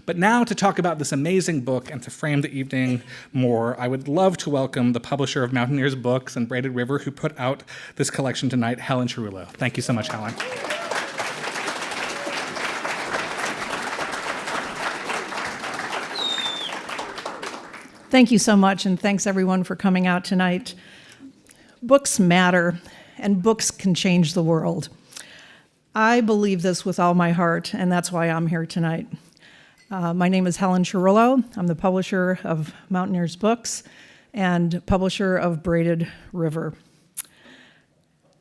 But now to talk about this amazing book and to frame the evening more, I would love to welcome the publisher of Mountaineers Books and Braided River who put out this collection tonight, Helen Cerullo. Thank you so much, Helen. Thank you so much, and thanks everyone for coming out tonight. Books matter, and books can change the world. I believe this with all my heart, and that's why I'm here tonight. My name is Helen Cerullo. I'm the publisher of Mountaineers Books and publisher of Braided River.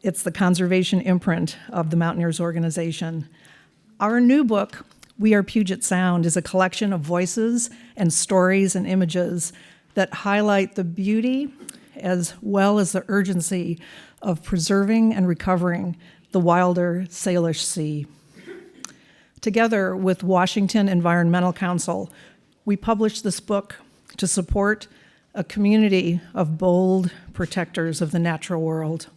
It's the conservation imprint of the Mountaineers organization. Our new book, We Are Puget Sound, is a collection of voices and stories and images that highlight the beauty as well as the urgency of preserving and recovering the wilder Salish Sea. Together with Washington Environmental Council, we published this book to support a community of bold protectors of the natural world.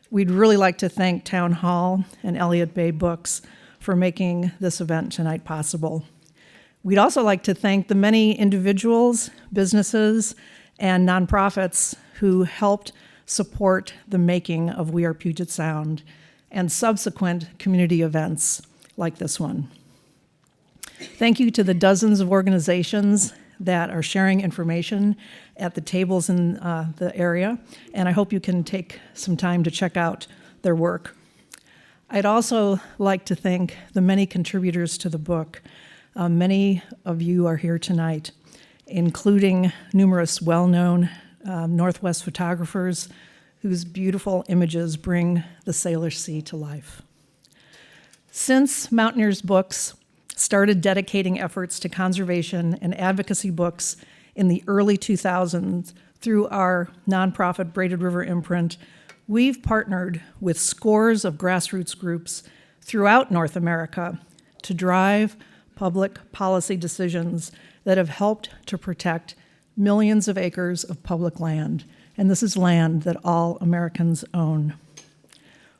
We'd really like to thank Town Hall and Elliott Bay Books for making this event tonight possible. We'd also like to thank the many individuals, businesses, and nonprofits who helped support the making of We Are Puget Sound and subsequent community events like this one. Thank you to the dozens of organizations that are sharing information at the tables in the area, and I hope you can take some time to check out their work. I'd also like to thank the many contributors to the book. Many of you are here tonight, including numerous well-known Northwest photographers whose beautiful images bring the Salish Sea to life. Since Mountaineers Books started dedicating efforts to conservation and advocacy books in the early 2000s through our nonprofit Braided River imprint, we've partnered with scores of grassroots groups throughout North America to drive public policy decisions that have helped to protect millions of acres of public land. And this is land that all Americans own.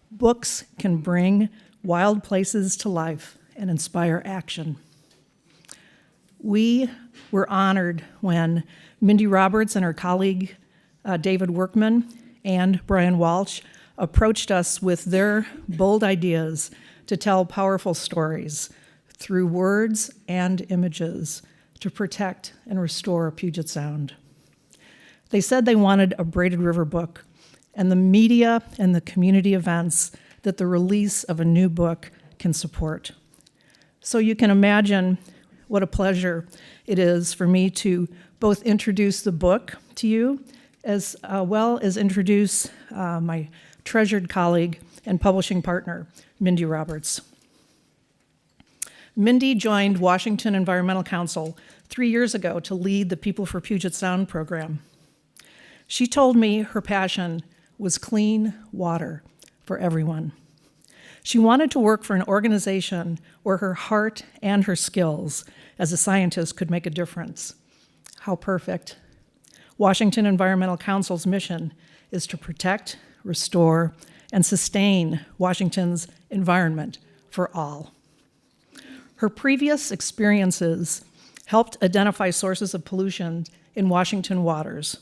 Books can bring wild places to life and inspire action. We were honored when Mindy Roberts and her colleague, David Workman, and Brian Waltz approached us with their bold ideas to tell powerful stories through words and images to protect and restore Puget Sound. They said they wanted a Braided River book and the media and the community events that the release of a new book can support. So you can imagine what a pleasure it is for me to both introduce the book to you as well as introduce my treasured colleague and publishing partner, Mindy Roberts. Mindy joined Washington Environmental Council 3 years ago to lead the People for Puget Sound program. She told me her passion was clean water for everyone. She wanted to work for an organization where her heart and her skills as a scientist could make a difference. How perfect. Washington Environmental Council's mission is to protect, restore, and sustain Washington's environment for all. Her previous experiences helped identify sources of pollution in Washington waters,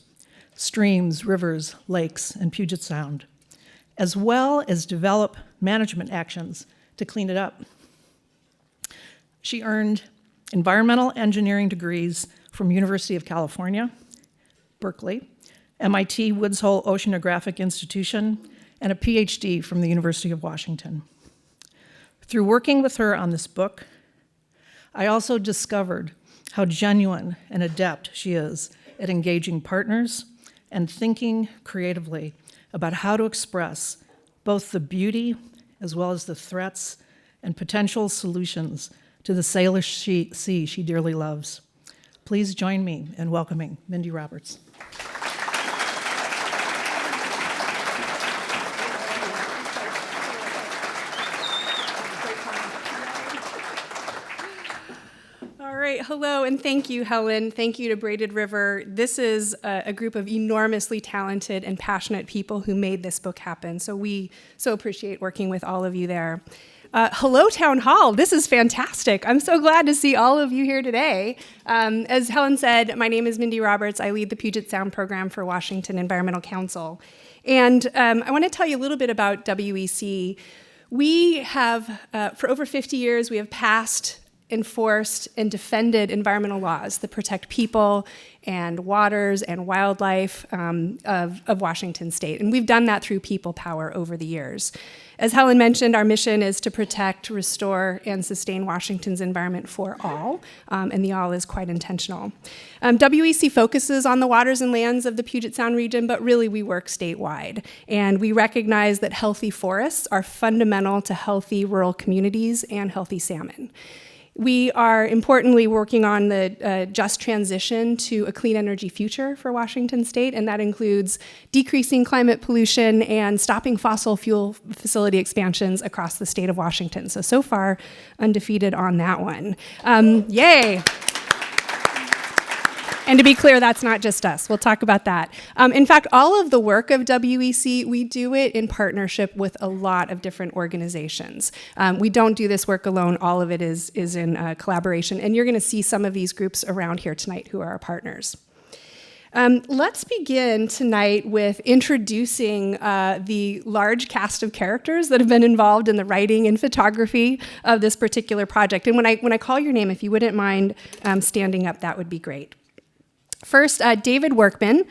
streams, rivers, lakes, and Puget Sound, as well as develop management actions to clean it up. She earned environmental engineering degrees from University of California, Berkeley, MIT Woods Hole Oceanographic Institution, and a PhD from the University of Washington. Through working with her on this book, I also discovered how genuine and adept she is at engaging partners and thinking creatively about how to express both the beauty as well as the threats and potential solutions to the Salish Sea she dearly loves. Please join me in welcoming Mindy Roberts. Hello, and thank you, Helen. Thank you to Braided River. This is a group of enormously talented and passionate people who made this book happen, so we so appreciate working with all of you there. Hello, Town Hall. This is fantastic. I'm so glad to see all of you here today. As Helen said, my name is Mindy Roberts. I lead the Puget Sound program for Washington Environmental Council. And I want to tell you a little bit about WEC. We have, for over 50 years, we have passed, enforced, and defended environmental laws that protect people and waters and wildlife of Washington State. And we've done that through people power over the years. As Helen mentioned, our mission is to protect, restore, and sustain Washington's environment for all, and the all is quite intentional. WEC focuses on the waters and lands of the Puget Sound region, but really we work statewide. And we recognize that healthy forests are fundamental to healthy rural communities and healthy salmon. We are importantly working on the just transition to a clean energy future for Washington State, and that includes decreasing climate pollution and stopping fossil fuel facility expansions across the state of Washington. So far, undefeated on that one. Yay! And to be clear, that's not just us. We'll talk about that. In fact, all of the work of WEC, we do it in partnership with a lot of different organizations. We don't do this work alone. All of it is in collaboration. And you're going to see some of these groups around here tonight who are our partners. Let's begin tonight with introducing the large cast of characters that have been involved in the writing and photography of this particular project. And when I call your name, if you wouldn't mind standing up, that would be great. First, David Workman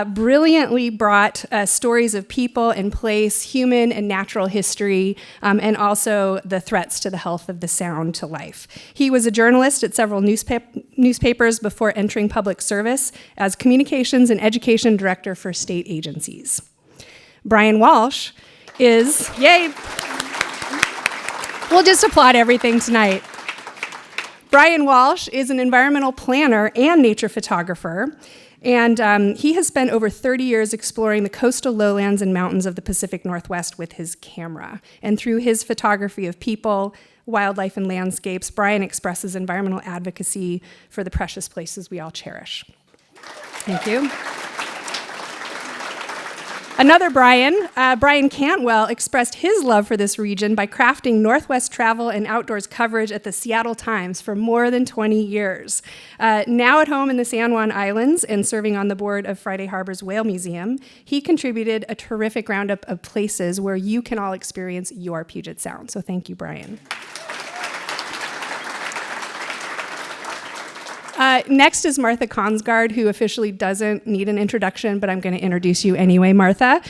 brilliantly brought stories of people and place, human and natural history, and also the threats to the health of the Sound to life. He was a journalist at several newspapers before entering public service as communications and education director for state agencies. Brian Walsh is, yay, we'll just applaud everything tonight. Brian Walsh is an environmental planner and nature photographer, and he has spent over 30 years exploring the coastal lowlands and mountains of the Pacific Northwest with his camera. And through his photography of people, wildlife, and landscapes, Brian expresses environmental advocacy for the precious places we all cherish. Thank you. Another Brian, Brian Cantwell, expressed his love for this region by crafting Northwest travel and outdoors coverage at the Seattle Times for more than 20 years. Now at home in the San Juan Islands and serving on the board of Friday Harbor's Whale Museum, he contributed a terrific roundup of places where you can all experience your Puget Sound. So thank you, Brian. Next is Martha Consgard, who officially doesn't need an introduction, but I'm going to introduce you anyway, Martha.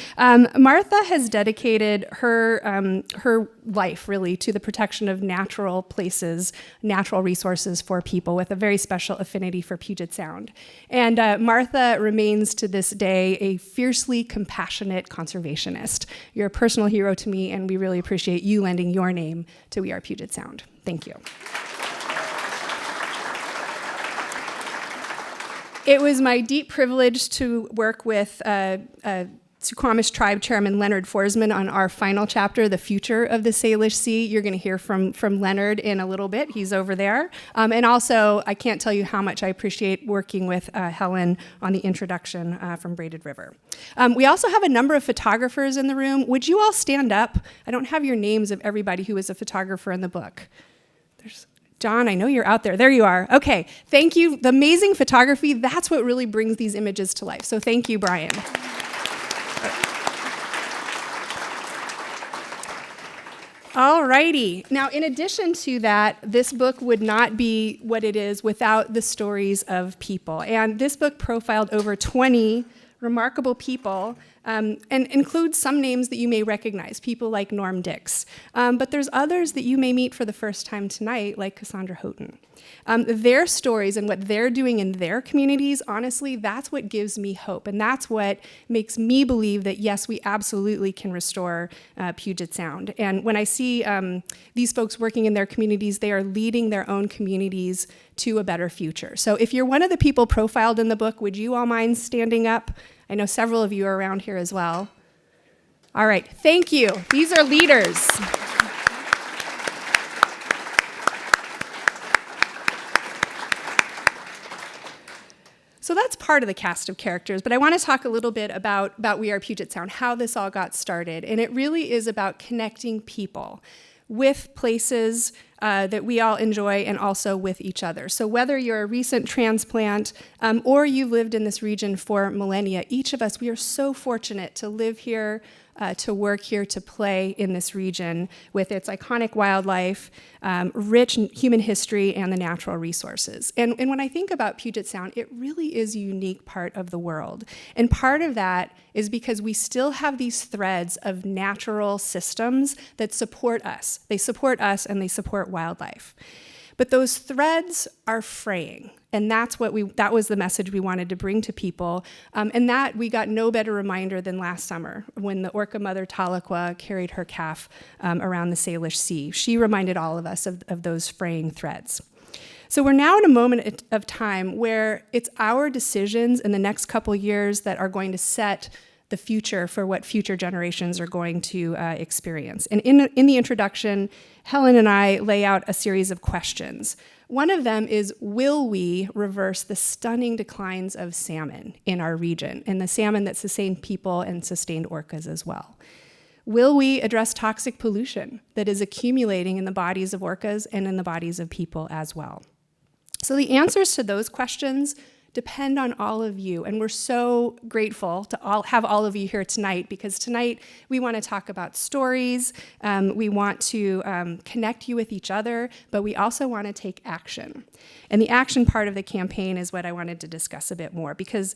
Martha has dedicated her life, really, to the protection of natural places, natural resources for people with a very special affinity for Puget Sound. And Martha remains to this day a fiercely compassionate conservationist. You're a personal hero to me, and we really appreciate you lending your name to We Are Puget Sound. Thank you. It was my deep privilege to work with Suquamish tribe chairman Leonard Forsman on our final chapter, The Future of the Salish Sea. You're going to hear from Leonard in a little bit. He's over there. And also, I can't tell you how much I appreciate working with Helen on the introduction from Braided River. We also have a number of photographers in the room. Would you all stand up? I don't have your names of everybody who was a photographer in the book. There's John, I know you're out there. There you are. Okay, thank you. The amazing photography, that's what really brings these images to life. So thank you, Brian. All righty. Now, in addition to that, this book would not be what it is without the stories of people. And this book profiled over 20 remarkable people and includes some names that you may recognize, people like Norm Dix. But there's others that you may meet for the first time tonight, like Cassandra Houghton. Their stories and what they're doing in their communities, honestly, that's what gives me hope. And that's what makes me believe that, yes, we absolutely can restore Puget Sound. And when I see these folks working in their communities, they are leading their own communities to a better future. So if you're one of the people profiled in the book, would you all mind standing up? I know several of you are around here as well. All right, thank you. These are leaders. So that's part of the cast of characters, but I want to talk a little bit about We Are Puget Sound, how this all got started. And it really is about connecting people. with places that we all enjoy and also with each other. So whether you're a recent transplant or you've lived in this region for millennia, each of us, we are so fortunate to live here, to work here, to play in this region with its iconic wildlife, rich human history, and the natural resources. And when I think about Puget Sound, it really is a unique part of the world. And part of that is because we still have these threads of natural systems that support us. They support us and they support wildlife. But those threads are fraying. And that was the message we wanted to bring to people. And that we got no better reminder than last summer when the orca mother Tahlequah carried her calf around the Salish Sea. She reminded all of us of those fraying threads. So we're now in a moment of time where it's our decisions in the next couple years that are going to set the future for what future generations are going to experience. And in the introduction, Helen and I lay out a series of questions. One of them is, will we reverse the stunning declines of salmon in our region, and the salmon that sustained people and sustained orcas as well? Will we address toxic pollution that is accumulating in the bodies of orcas and in the bodies of people as well? So the answers to those questions depend on all of you, and we're so grateful to have all of you here tonight, because tonight we want to talk about stories, we want to connect you with each other, but we also want to take action. And the action part of the campaign is what I wanted to discuss a bit more, because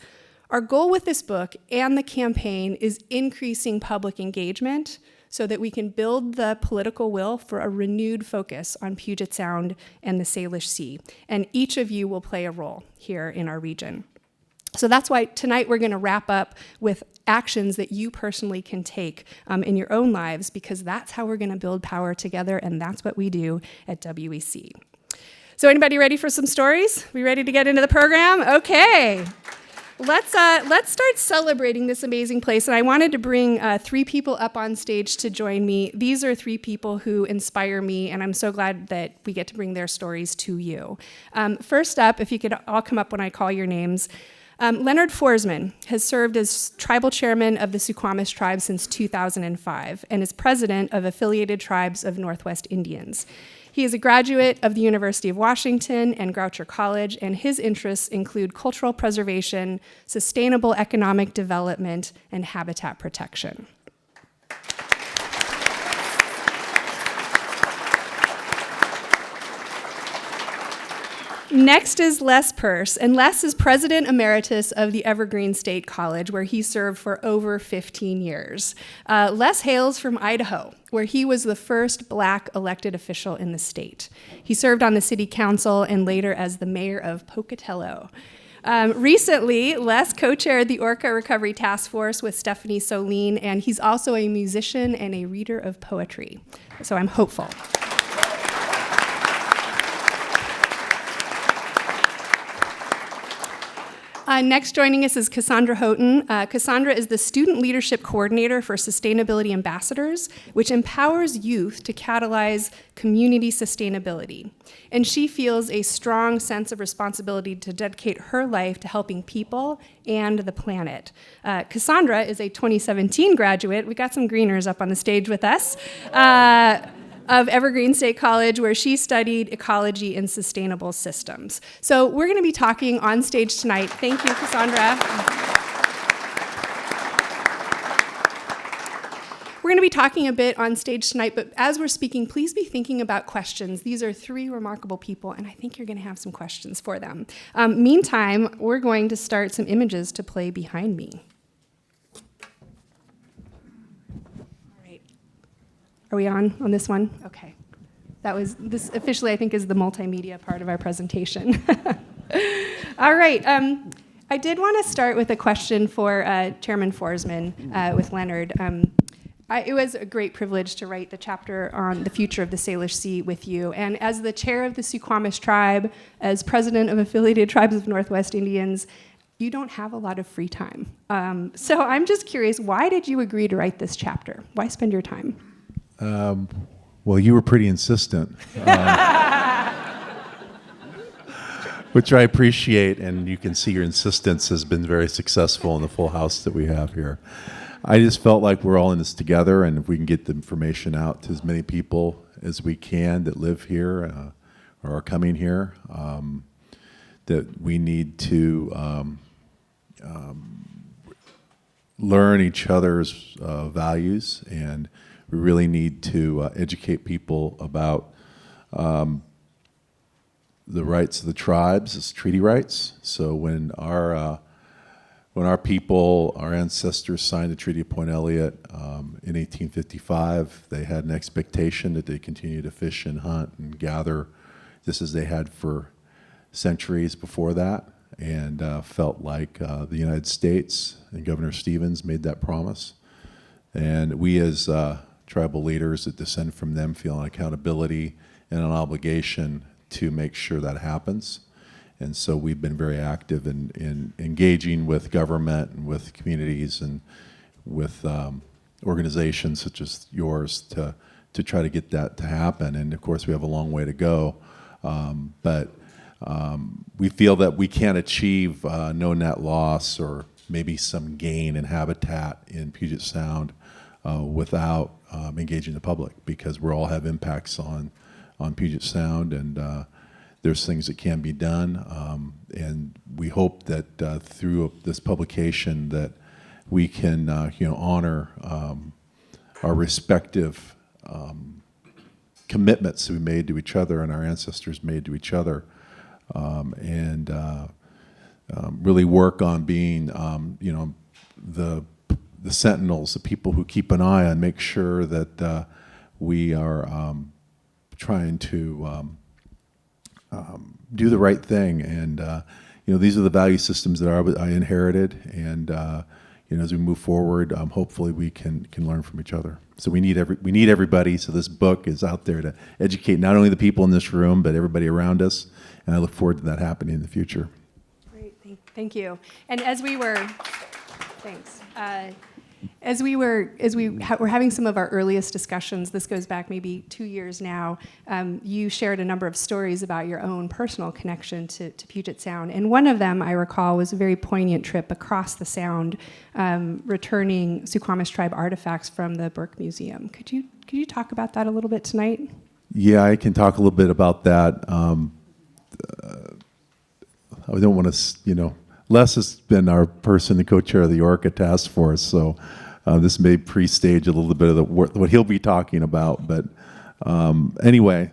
our goal with this book and the campaign is increasing public engagement so that we can build the political will for a renewed focus on Puget Sound and the Salish Sea. And each of you will play a role here in our region. So that's why tonight we're going to wrap up with actions that you personally can take in your own lives, because that's how we're going to build power together, and that's what we do at WEC. So anybody ready for some stories? We ready to get into the program? Okay. Let's start celebrating this amazing place. And I wanted to bring 3 people up on stage to join me. These are 3 people who inspire me, and I'm so glad that we get to bring their stories to you. First up, if you could all come up when I call your names. Leonard Forsman has served as tribal chairman of the Suquamish tribe since 2005 and is president of Affiliated Tribes of Northwest Indians. He is a graduate of the University of Washington and Groucher College, and his interests include cultural preservation, sustainable economic development, and habitat protection. Next is Les Purce, and Les is president emeritus of the Evergreen State College, where he served for over 15 years. Les hails from Idaho, where he was the first Black elected official in the state. He served on the city council and later as the mayor of Pocatello. Recently, Les co-chaired the Orca Recovery Task Force with Stephanie Solene, and he's also a musician and a reader of poetry. So I'm hopeful. Next joining us is Cassandra Houghton. Cassandra is the Student Leadership Coordinator for Sustainability Ambassadors, which empowers youth to catalyze community sustainability. And she feels a strong sense of responsibility to dedicate her life to helping people and the planet. Cassandra is a 2017 graduate. We got some greeners up on the stage with us. Of Evergreen State College, where she studied ecology and sustainable systems. So we're going to be talking on stage tonight. Thank you, Cassandra. We're going to be talking a bit on stage tonight, but as we're speaking, please be thinking about questions. These are 3 remarkable people, and I think you're going to have some questions for them. Meantime, we're going to start some images to play behind me. Are we on this one? Okay. This officially, I think, is the multimedia part of our presentation. All right. I did want to start with a question for Chairman Forsman with Leonard. It was a great privilege to write the chapter on the future of the Salish Sea with you. And as the chair of the Suquamish tribe, as president of Affiliated Tribes of Northwest Indians, you don't have a lot of free time. So I'm just curious, why did you agree to write this chapter? Why spend your time? Well, you were pretty insistent, which I appreciate, and you can see your insistence has been very successful in the full house that we have here. I just felt like we're all in this together, and if we can get the information out to as many people as we can that live here or are coming here, that we need to learn each other's values, and we really need to educate people about the rights of the tribes as treaty rights. So when our people, our ancestors signed the Treaty of Point Elliott in 1855, they had an expectation that they continue to fish and hunt and gather just as they had for centuries before that, and felt like the United States and Governor Stevens made that promise. And we as tribal leaders that descend from them feel an accountability and an obligation to make sure that happens. And so we've been very active in engaging with government and with communities and with organizations such as yours to try to get that to happen. And of course we have a long way to go, but we feel that we can't achieve no net loss or maybe some gain in habitat in Puget Sound without engaging the public, because we all have impacts on Puget Sound, and there's things that can be done, and we hope that through this publication that we can honor our respective commitments that we made to each other and our ancestors made to each other, and really work on being the sentinels, the people who keep an eye on, make sure that we are trying to do the right thing. And these are the value systems that I inherited, and as we move forward, hopefully we can learn from each other. So we need everybody. So this book is out there to educate not only the people in this room, but everybody around us, and I look forward to that happening in the future. Great, thank you. And as we were having some of our earliest discussions, this goes back maybe 2 years now, you shared a number of stories about your own personal connection to Puget Sound. And one of them, I recall, was a very poignant trip across the Sound, returning Suquamish tribe artifacts from the Burke Museum. Could you talk about that a little bit tonight? Yeah, I can talk a little bit about that. I don't want to, Les has been our person, the co-chair of the Orca Task Force, so this may pre-stage a little bit of what he'll be talking about. But anyway,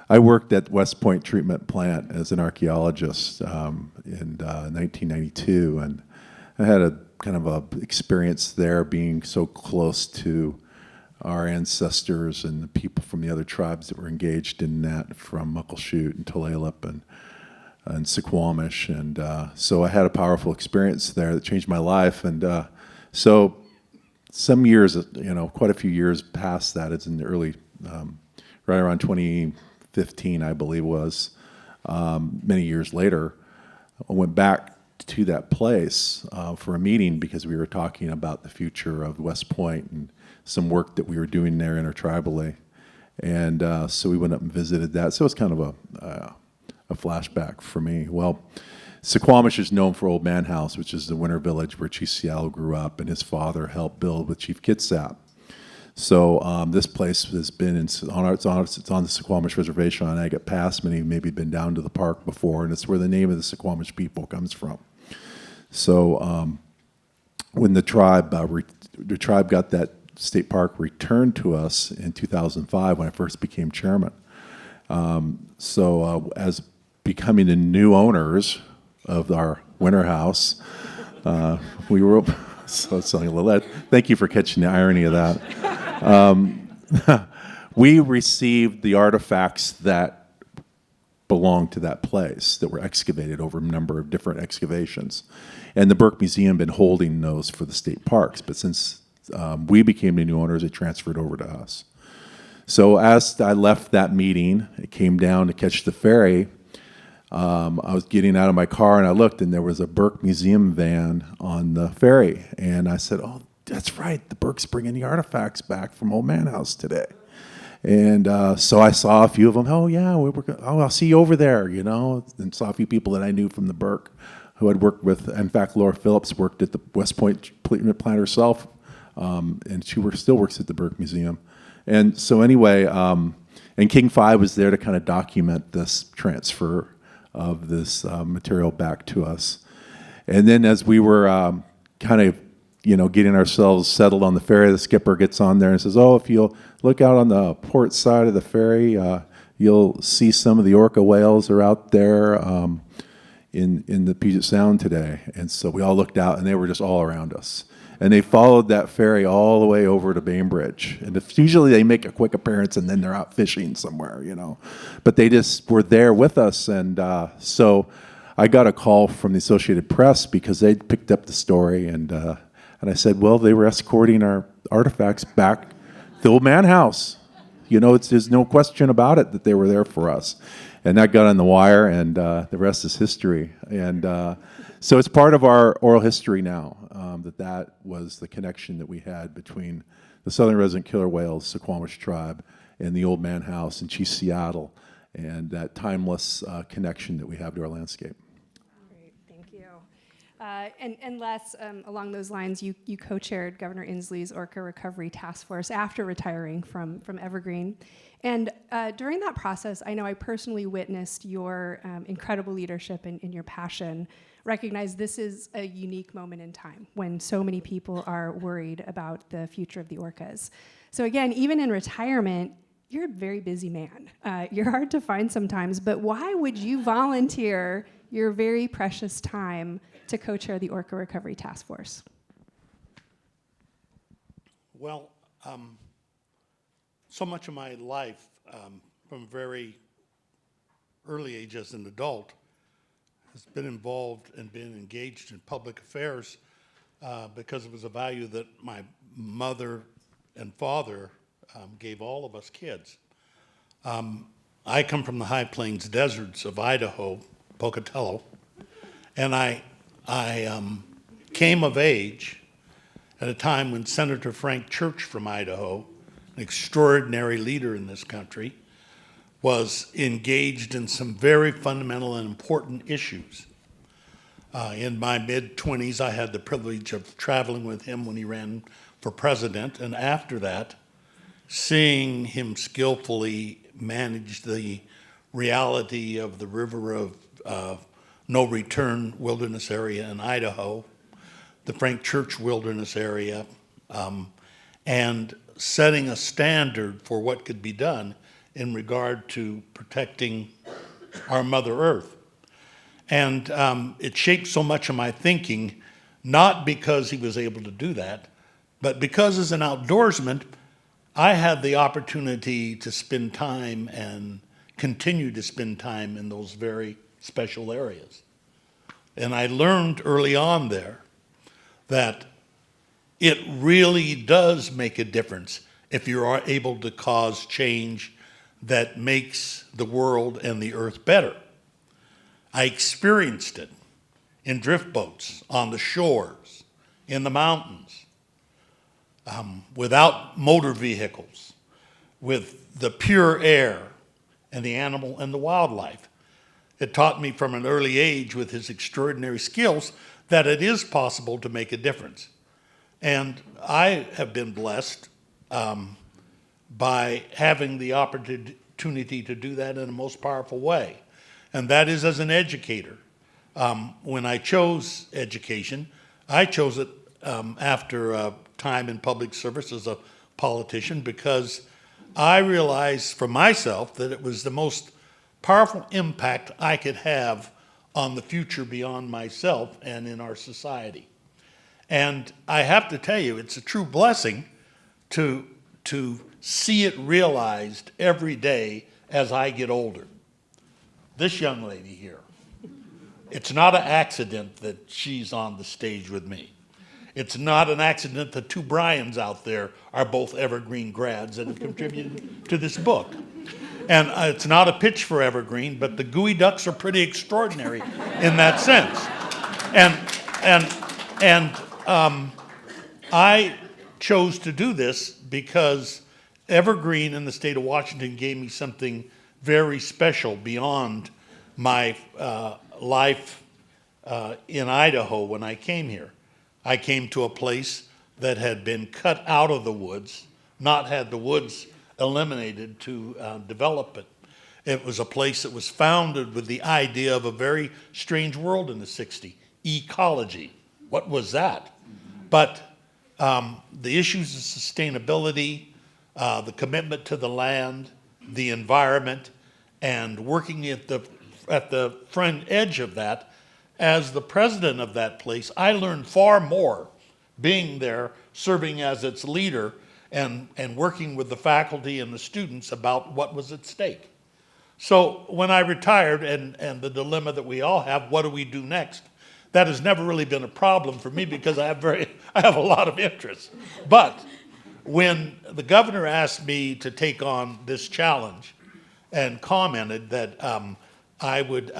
I worked at West Point Treatment Plant as an archaeologist in 1992, and I had a kind of a experience there being so close to our ancestors and the people from the other tribes that were engaged in that, from Muckleshoot and Tulalip and Suquamish, and so I had a powerful experience there that changed my life. And so some years, quite a few years past that, it's in the early, right around 2015, I believe it was, many years later, I went back to that place for a meeting because we were talking about the future of West Point and some work that we were doing there intertribally. And so we went up and visited that. So it's kind of a flashback for me. Well, Suquamish is known for Old Man House, which is the winter village where Chief Seattle grew up, and his father helped build with Chief Kitsap. So this place has been it's on the Suquamish Reservation on Agate Pass. Many maybe been down to the park before, and it's where the name of the Suquamish people comes from. So when the tribe got that state park returned to us in 2005, when I first became chairman. As becoming the new owners of our winter house, we were. So it's something a little. Thank you for catching the irony of that. We received the artifacts that belonged to that place that were excavated over a number of different excavations, and the Burke Museum been holding those for the state parks. But since we became the new owners, it transferred over to us. So as I left that meeting, it came down to catch the ferry. I was getting out of my car and I looked, and there was a Burke Museum van on the ferry. And I said, "Oh, that's right, the Burke's bringing the artifacts back from Old Man House today." And so I saw a few of them. "Oh yeah, I'll see you over there," and saw a few people that I knew from the Burke who I'd worked with. In fact, Laura Phillips worked at the West Point Treatment Plant herself, and she still works at the Burke Museum. And so anyway, And King 5 was there to kind of document this transfer of this material back to us. And then as we were kind of, getting ourselves settled on the ferry, the skipper gets on there and says, "Oh, if you'll look out on the port side of the ferry, you'll see some of the orca whales are out there in the Puget Sound today." And so we all looked out, and they were just all around us. And they followed that ferry all the way over to Bainbridge. And usually they make a quick appearance, and then they're out fishing somewhere, But they just were there with us. And so I got a call from the Associated Press because they'd picked up the story. And I said, well, they were escorting our artifacts back to the old man house. There's no question about it that they were there for us. And that got on the wire, and the rest is history. And so it's part of our oral history now, that was the connection that we had between the southern resident killer whales, Suquamish tribe, and the old man house in Chief Seattle, and that timeless connection that we have to our landscape. Great, thank you. And Les, along those lines, you co-chaired Governor Inslee's Orca Recovery Task Force after retiring from Evergreen. And during that process, I know I personally witnessed your incredible leadership and your passion. Recognize this is a unique moment in time when so many people are worried about the future of the orcas. So again, even in retirement, you're a very busy man. You're hard to find sometimes, but why would you volunteer your very precious time to co-chair the Orca Recovery Task Force? Well, so much of my life, from a very early age as an adult, has been involved and been engaged in public affairs because it was a value that my mother and father gave all of us kids. I come from the high plains deserts of Idaho, Pocatello, and I came of age at a time when Senator Frank Church from Idaho, an extraordinary leader in this country, was engaged in some very fundamental and important issues. In my mid-20s, I had the privilege of traveling with him when he ran for president, and after that, seeing him skillfully manage the reality of the river of no return wilderness area in Idaho, the Frank Church Wilderness area, and setting a standard for what could be done in regard to protecting our Mother Earth. And it shaped so much of my thinking, not because he was able to do that, but because as an outdoorsman, I had the opportunity to spend time and continue to spend time in those very special areas. And I learned early on there that it really does make a difference if you are able to cause change that makes the world and the earth better. I experienced it in drift boats, on the shores, in the mountains, without motor vehicles, with the pure air and the animal and the wildlife. It taught me from an early age with his extraordinary skills that it is possible to make a difference. And I have been blessed by having the opportunity to do that in a most powerful way. And that is as an educator. When I chose education, I chose it after time in public service as a politician because I realized for myself that it was the most powerful impact I could have on the future beyond myself and in our society. And I have to tell you, it's a true blessing to see it realized every day as I get older. This young lady here, it's not an accident that she's on the stage with me. It's not an accident that two Brians out there are both Evergreen grads and have contributed to this book. And it's not a pitch for Evergreen, but the Gooey Ducks are pretty extraordinary in that sense. And I chose to do this because Evergreen in the state of Washington gave me something very special beyond my life in Idaho when I came here. I came to a place that had been cut out of the woods, not had the woods eliminated to develop it. It was a place that was founded with the idea of a very strange world in the 60s, ecology. What was that? But the issues of sustainability, the commitment to the land, the environment, and working at the front edge of that, as the president of that place, I learned far more being there, serving as its leader, and working with the faculty and the students about what was at stake. So when I retired, and the dilemma that we all have, what do we do next? That has never really been a problem for me because I have a lot of interest. But when the governor asked me to take on this challenge and commented that I would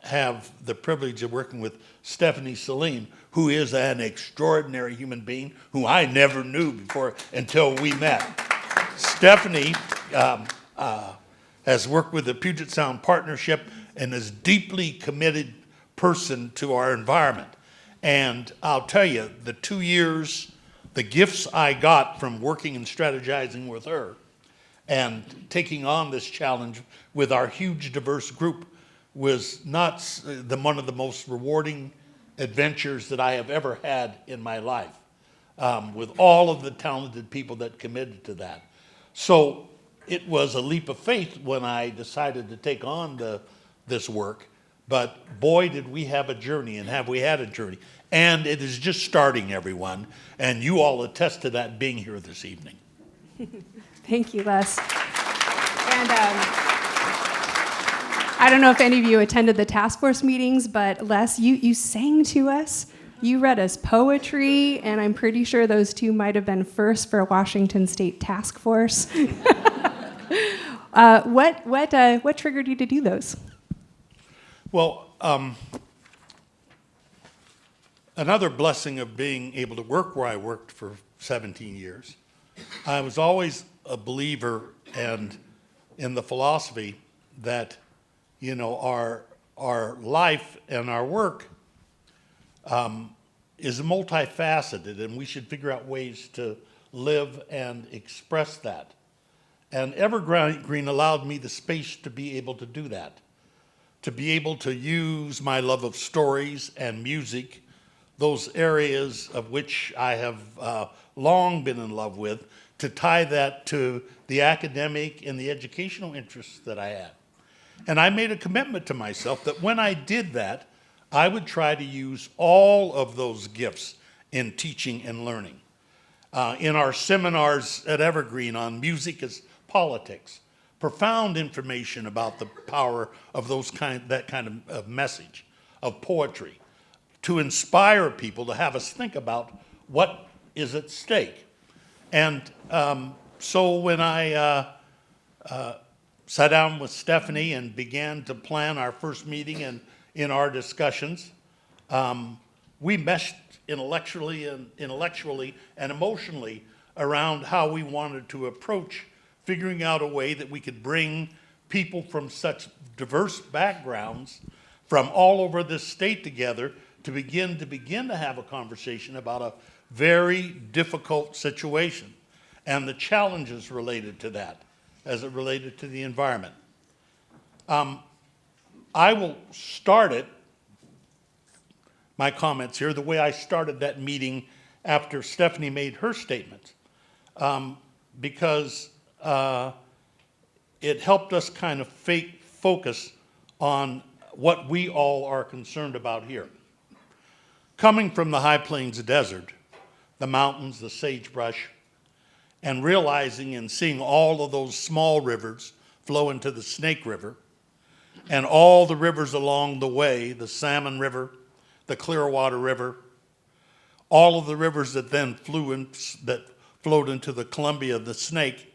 have the privilege of working with Stephanie Saline, who is an extraordinary human being who I never knew before until we met. Stephanie has worked with the Puget Sound Partnership and is deeply committed person to our environment. And I'll tell you, the 2 years, the gifts I got from working and strategizing with her and taking on this challenge with our huge diverse group was not one of the most rewarding adventures that I have ever had in my life, with all of the talented people that committed to that. So it was a leap of faith when I decided to take on this work, but boy, did we have a journey, and have we had a journey. And it is just starting, everyone, and you all attest to that being here this evening. Thank you, Les. And I don't know if any of you attended the task force meetings, but Les, you sang to us. You read us poetry, and I'm pretty sure those two might have been first for Washington State Task Force. What triggered you to do those? Well, another blessing of being able to work where I worked for 17 years, I was always a believer and in the philosophy that, you know, our life and our work is multifaceted, and we should figure out ways to live and express that. And Evergreen allowed me the space to be able to do that, to be able to use my love of stories and music, those areas of which I have long been in love with, to tie that to the academic and the educational interests that I had. And I made a commitment to myself that when I did that, I would try to use all of those gifts in teaching and learning. In our seminars at Evergreen on music as politics, profound information about the power of that kind of message, of poetry, to inspire people to have us think about what is at stake. And so when I sat down with Stephanie and began to plan our first meeting and in our discussions, we meshed intellectually and emotionally around how we wanted to approach figuring out a way that we could bring people from such diverse backgrounds from all over this state together to begin to have a conversation about a very difficult situation and the challenges related to that as it related to the environment. I will start my comments here the way I started that meeting after Stephanie made her statement, because it helped us kind of focus on what we all are concerned about here. Coming from the high plains desert, the mountains, the sagebrush, and realizing and seeing all of those small rivers flow into the Snake River, and all the rivers along the way, the Salmon River, the Clearwater River, all of the rivers that then flowed into the Columbia, the Snake,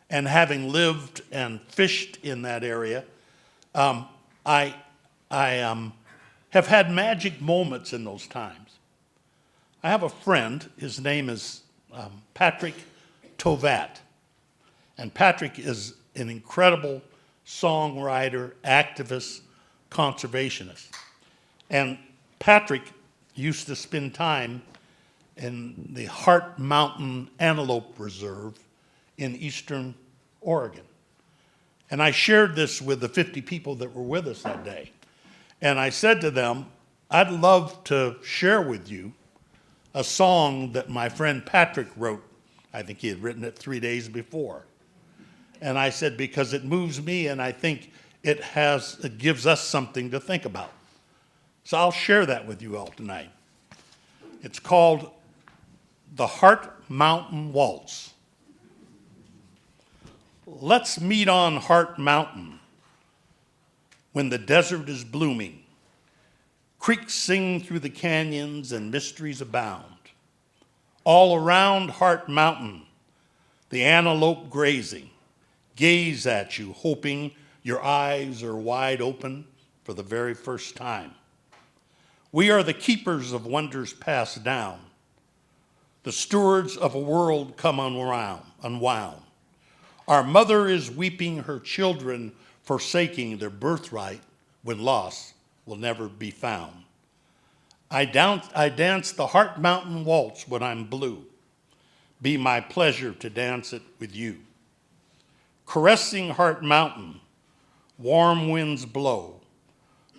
and having lived and fished in that area, I have had magic moments in those times. I have a friend, his name is Patrick Tovat, and Patrick is an incredible songwriter, activist, conservationist. And Patrick used to spend time in the Heart Mountain Antelope Reserve in eastern Oregon. And I shared this with the 50 people that were with us that day. And I said to them, I'd love to share with you a song that my friend Patrick wrote. I think he had written it 3 days before. And I said, because it moves me and I think it gives us something to think about. So I'll share that with you all tonight. It's called The Heart Mountain Waltz. Let's meet on Heart Mountain when the desert is blooming. Creeks sing through the canyons and mysteries abound. All around Heart Mountain, the antelope grazing, gaze at you, hoping your eyes are wide open for the very first time. We are the keepers of wonders passed down, the stewards of a world come unwound. Our mother is weeping her children, forsaking their birthright when lost will never be found. I dance the Heart Mountain Waltz when I'm blue. Be my pleasure to dance it with you. Caressing Heart Mountain, warm winds blow.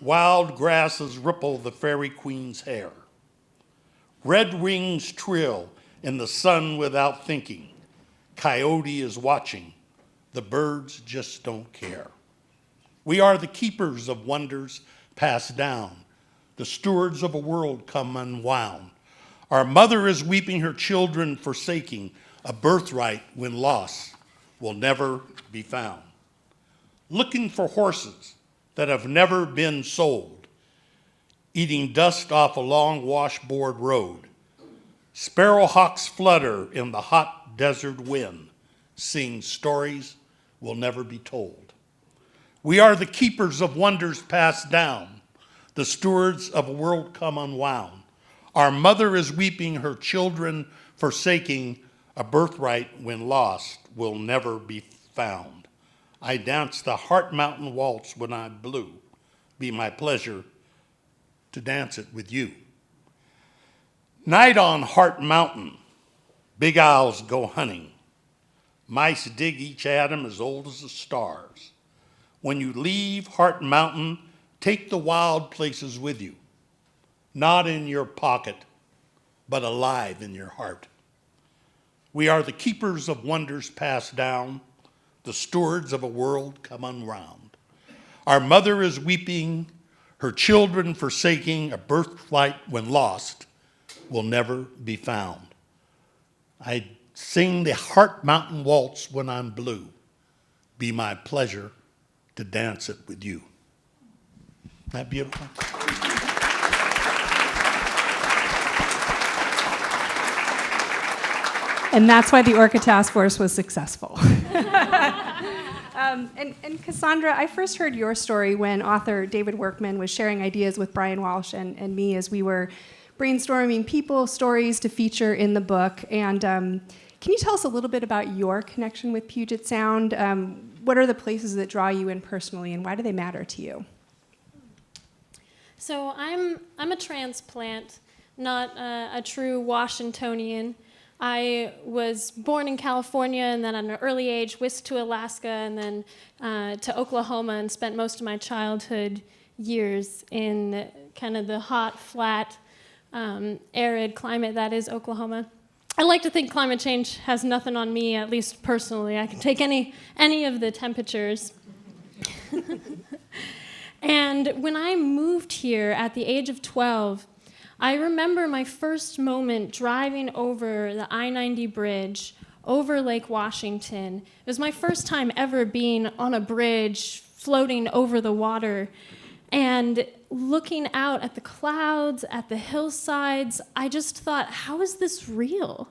Wild grasses ripple the fairy queen's hair. Red wings trill in the sun without thinking. Coyote is watching. The birds just don't care. We are the keepers of wonders passed down, the stewards of a world come unwound. Our mother is weeping her children forsaking, a birthright when lost will never be found. Looking for horses that have never been sold, eating dust off a long washboard road. Sparrowhawks flutter in the hot desert wind, sing stories will never be told. We are the keepers of wonders passed down, the stewards of a world come unwound. Our mother is weeping her children forsaking, a birthright when lost will never be found. I dance the Heart Mountain Waltz when I'm blue. Be my pleasure to dance it with you. Night on Heart Mountain, big owls go hunting. Mice dig each atom as old as the stars. When you leave Heart Mountain, take the wild places with you, not in your pocket, but alive in your heart. We are the keepers of wonders passed down, the stewards of a world come unwound. Our mother is weeping, her children forsaking, a birthright when lost will never be found. I sing the Heart Mountain Waltz when I'm blue. Be my pleasure to dance it with you. Isn't that beautiful? And that's why the Orca Task Force was successful. And Cassandra, I first heard your story when author David Workman was sharing ideas with Brian Walsh and me as we were brainstorming people, stories to feature in the book. And can you tell us a little bit about your connection with Puget Sound? What are the places that draw you in personally, and why do they matter to you? So I'm a transplant, not a true Washingtonian. I was born in California and then at an early age whisked to Alaska and then to Oklahoma and spent most of my childhood years in kind of the hot, flat, arid climate that is Oklahoma. I like to think climate change has nothing on me, at least personally. I can take any of the temperatures. And when I moved here at the age of 12, I remember my first moment driving over the I-90 bridge over Lake Washington. It was my first time ever being on a bridge floating over the water. And looking out at the clouds, at the hillsides, I just thought, how is this real?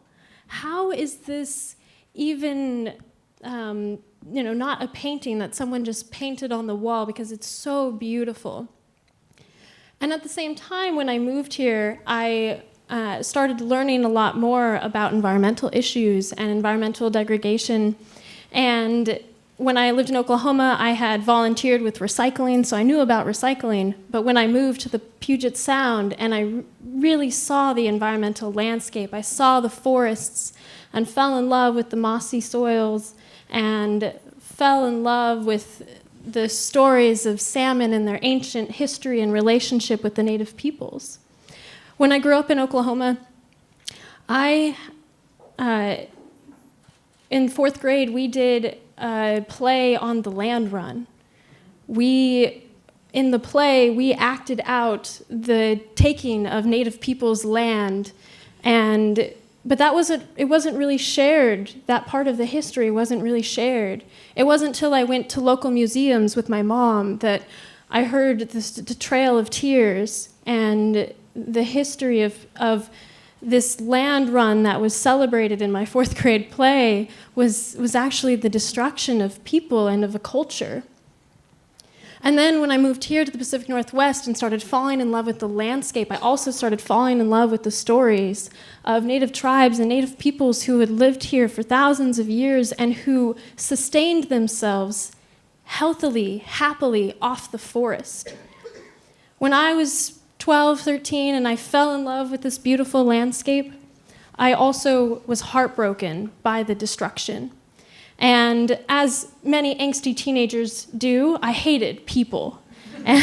How is this even, not a painting that someone just painted on the wall, because it's so beautiful. And at the same time, when I moved here, I started learning a lot more about environmental issues and environmental degradation. And when I lived in Oklahoma, I had volunteered with recycling, so I knew about recycling. But when I moved to the Puget Sound and I really saw the environmental landscape, I saw the forests and fell in love with the mossy soils and fell in love with the stories of salmon and their ancient history and relationship with the native peoples. When I grew up in Oklahoma, in 4th grade, we did a play on the land run. In the play, we acted out the taking of native people's land, but it wasn't really shared. That part of the history wasn't really shared. It wasn't until I went to local museums with my mom that I heard the Trail of Tears and the history of this land run that was celebrated in my 4th grade play was actually the destruction of people and of a culture. And then when I moved here to the Pacific Northwest and started falling in love with the landscape, I also started falling in love with the stories of native tribes and native peoples who had lived here for thousands of years and who sustained themselves healthily, happily off the forest. When I was 12, 13, and I fell in love with this beautiful landscape, I also was heartbroken by the destruction. And as many angsty teenagers do, I hated people. And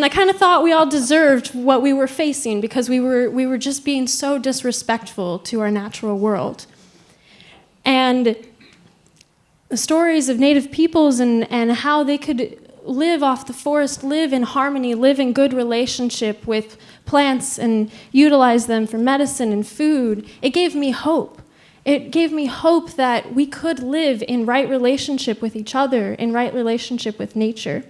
I kind of thought we all deserved what we were facing because we were just being so disrespectful to our natural world. And the stories of native peoples and how they could live off the forest, live in harmony, live in good relationship with plants and utilize them for medicine and food, it gave me hope. It gave me hope that we could live in right relationship with each other, in right relationship with nature.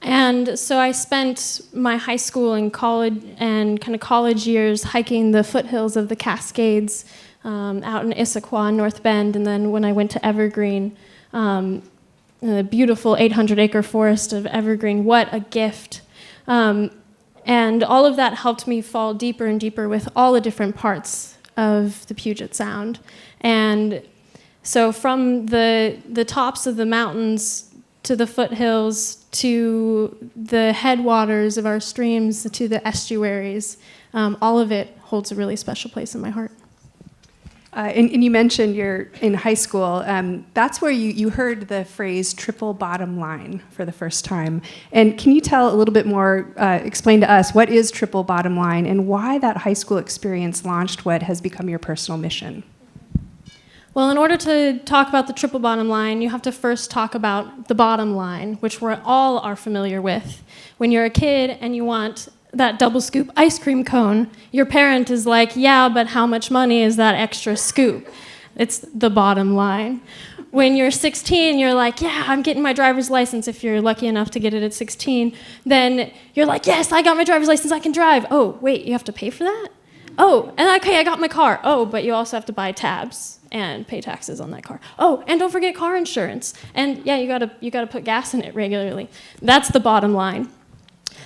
And so I spent my high school and college years hiking the foothills of the Cascades out in Issaquah, North Bend, and then when I went to Evergreen, the beautiful 800-acre forest of Evergreen, what a gift. And all of that helped me fall deeper and deeper with all the different parts of the Puget Sound. And so from the tops of the mountains to the foothills to the headwaters of our streams to the estuaries, all of it holds a really special place in my heart. And you mentioned you're in high school. That's where you heard the phrase triple bottom line for the first time. And can you tell a little bit more, explain to us what is triple bottom line and why that high school experience launched what has become your personal mission? Well, in order to talk about the triple bottom line, you have to first talk about the bottom line, which we all are familiar with. When you're a kid and you want that double scoop ice cream cone, your parent is like, yeah, but how much money is that extra scoop? It's the bottom line. When you're 16, you're like, yeah, I'm getting my driver's license. If you're lucky enough to get it at 16, then you're like, yes, I got my driver's license, I can drive. Oh, wait, you have to pay for that? Oh, and okay, I got my car. Oh, but you also have to buy tabs and pay taxes on that car. Oh, and don't forget car insurance. And yeah, you gotta put gas in it regularly. That's the bottom line.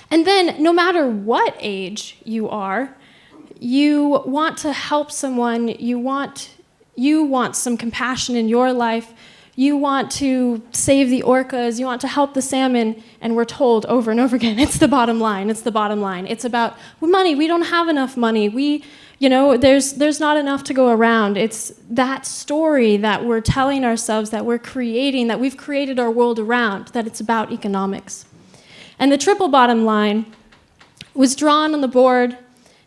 And then, no matter what age you are, you want to help someone, you want some compassion in your life, you want to save the orcas, you want to help the salmon, and we're told over and over again, it's the bottom line, it's the bottom line. It's about money, we don't have enough money, there's not enough to go around. It's that story that we're telling ourselves, that we're creating, that we've created our world around, that it's about economics. And the triple bottom line was drawn on the board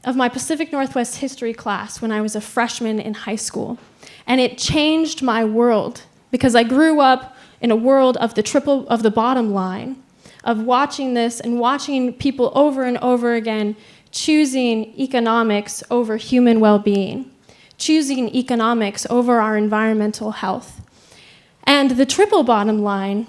of my Pacific Northwest history class when I was a freshman in high school. And it changed my world because I grew up in a world of the bottom line, of watching this and watching people over and over again choosing economics over human well-being, choosing economics over our environmental health. And the triple bottom line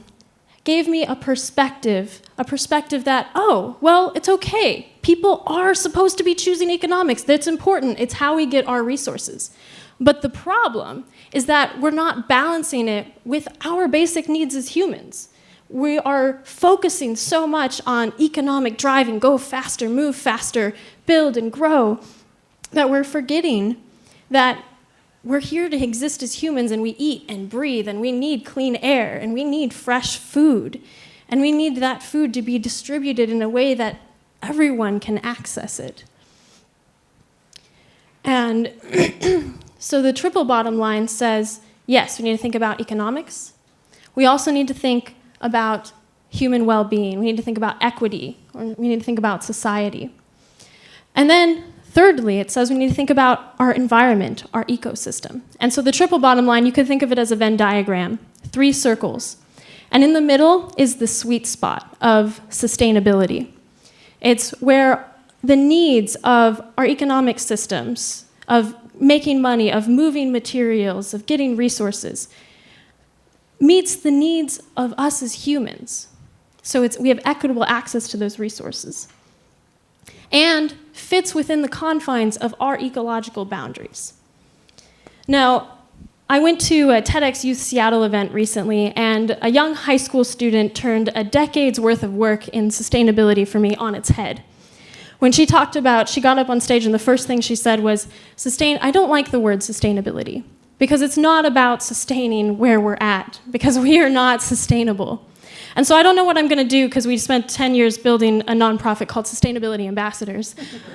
gave me a perspective that, oh, well, it's okay. People are supposed to be choosing economics. That's important. It's how we get our resources. But the problem is that we're not balancing it with our basic needs as humans. We are focusing so much on economic driving, go faster, move faster, build and grow, that we're forgetting that we're here to exist as humans, and we eat and breathe, and we need clean air, and we need fresh food, and we need that food to be distributed in a way that everyone can access it. And So the triple bottom line says, yes, we need to think about economics. We also need to think about human well-being. We need to think about equity, or we need to think about society. And then thirdly, it says we need to think about our environment, our ecosystem. And so the triple bottom line, you could think of it as a Venn diagram, 3 circles. And in the middle is the sweet spot of sustainability. It's where the needs of our economic systems, of making money, of moving materials, of getting resources, meets the needs of us as humans. So we have equitable access to those resources. And fits within the confines of our ecological boundaries. Now, I went to a TEDx Youth Seattle event recently, and a young high school student turned a decade's worth of work in sustainability for me on its head. When she got up on stage, and the first thing she said was, I don't like the word sustainability, because it's not about sustaining where we're at, because we are not sustainable. And so I don't know what I'm going to do, because we spent 10 years building a nonprofit called Sustainability Ambassadors.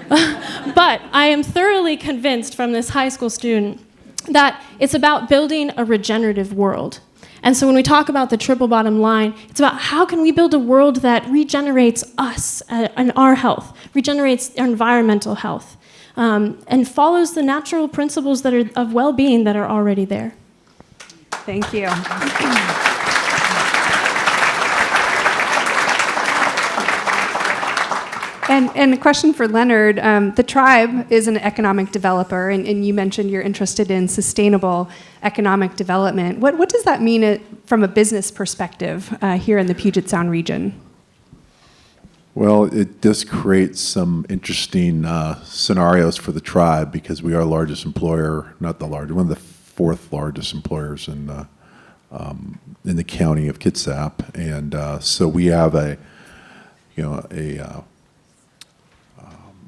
But I am thoroughly convinced from this high school student that it's about building a regenerative world. And so when we talk about the triple bottom line, it's about how can we build a world that regenerates us and our health, regenerates our environmental health, and follows the natural principles that are of well-being that are already there. Thank you. And a question for Leonard. The tribe is an economic developer, and you mentioned you're interested in sustainable economic development. What does that mean from a business perspective here in the Puget Sound region? Well, it does create some interesting scenarios for the tribe, because we are the largest employer, not the largest, one of the 4th largest employers in the county of Kitsap, and so we have a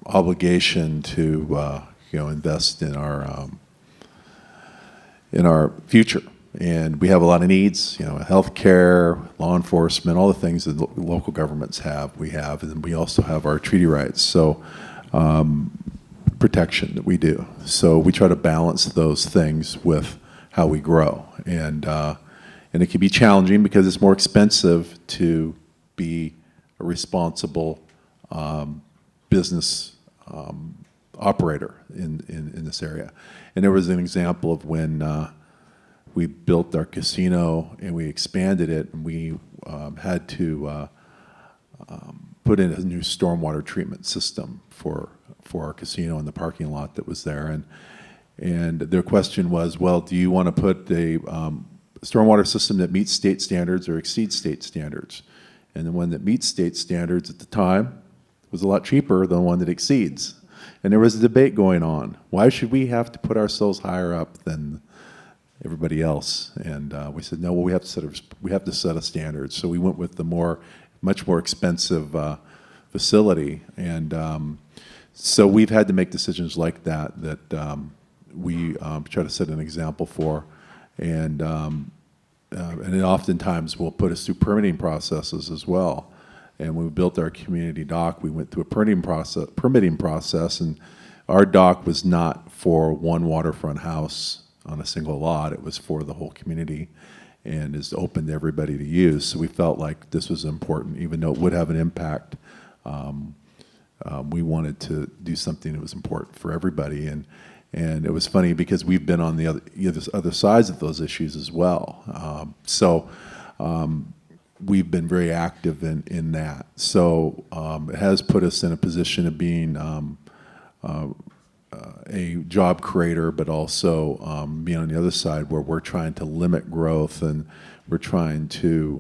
obligation to invest in our future, and we have a lot of needs, healthcare, law enforcement, all the things that local governments have. We have, and then we also have our treaty rights, so protection that we do. So we try to balance those things with how we grow, and it can be challenging because it's more expensive to be a responsible business operator in this area. And there was an example of when we built our casino and we expanded it, and we had to put in a new stormwater treatment system for our casino in the parking lot that was there. And their question was, well, do you want to put a stormwater system that meets state standards or exceeds state standards? And the one that meets state standards at the time was a lot cheaper than the one that exceeds. And there was a debate going on. Why should we have to put ourselves higher up than everybody else? And we said, no, well, we have to set a standard. So we went with the much more expensive facility. And so we've had to make decisions like that we try to set an example for. And it oftentimes will put us through permitting processes as well. And when we built our community dock, we went through a permitting process, and our dock was not for one waterfront house on a single lot. It was for the whole community, and is open to everybody to use. So we felt like this was important, even though it would have an impact. We wanted to do something that was important for everybody, and it was funny because we've been on the other sides of those issues as well. We've been very active in that. So it has put us in a position of being a job creator, but also being on the other side where we're trying to limit growth, and we're trying to,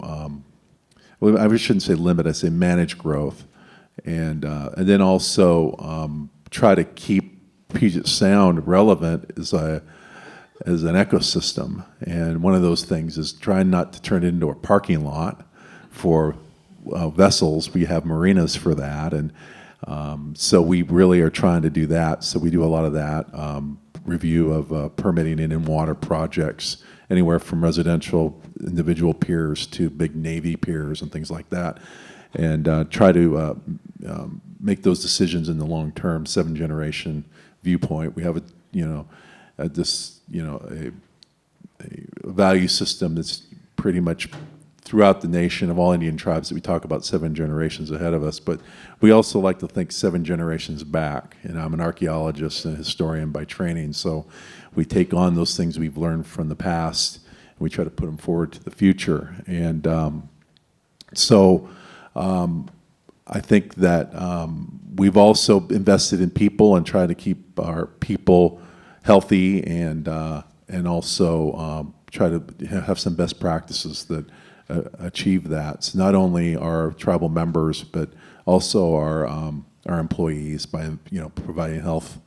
well, I shouldn't say limit, I say manage growth. And then also try to keep Puget Sound relevant as an ecosystem. And one of those things is trying not to turn it into a parking lot for vessels. We have marinas for that, and so we really are trying to do that. So we do a lot of that review of permitting and in-water projects, anywhere from residential individual piers to big Navy piers and things like that, and try to make those decisions in the long-term, 7-generation viewpoint. We have this, a value system that's pretty much throughout the nation of all Indian tribes that we talk about 7 generations ahead of us, but we also like to think 7 generations back. And I'm an archaeologist and a historian by training, so we take on those things we've learned from the past and we try to put them forward to the future. And I think that we've also invested in people and tried to keep our people healthy and also try to have some best practices that achieve that. So not only our tribal members, but also our employees by providing health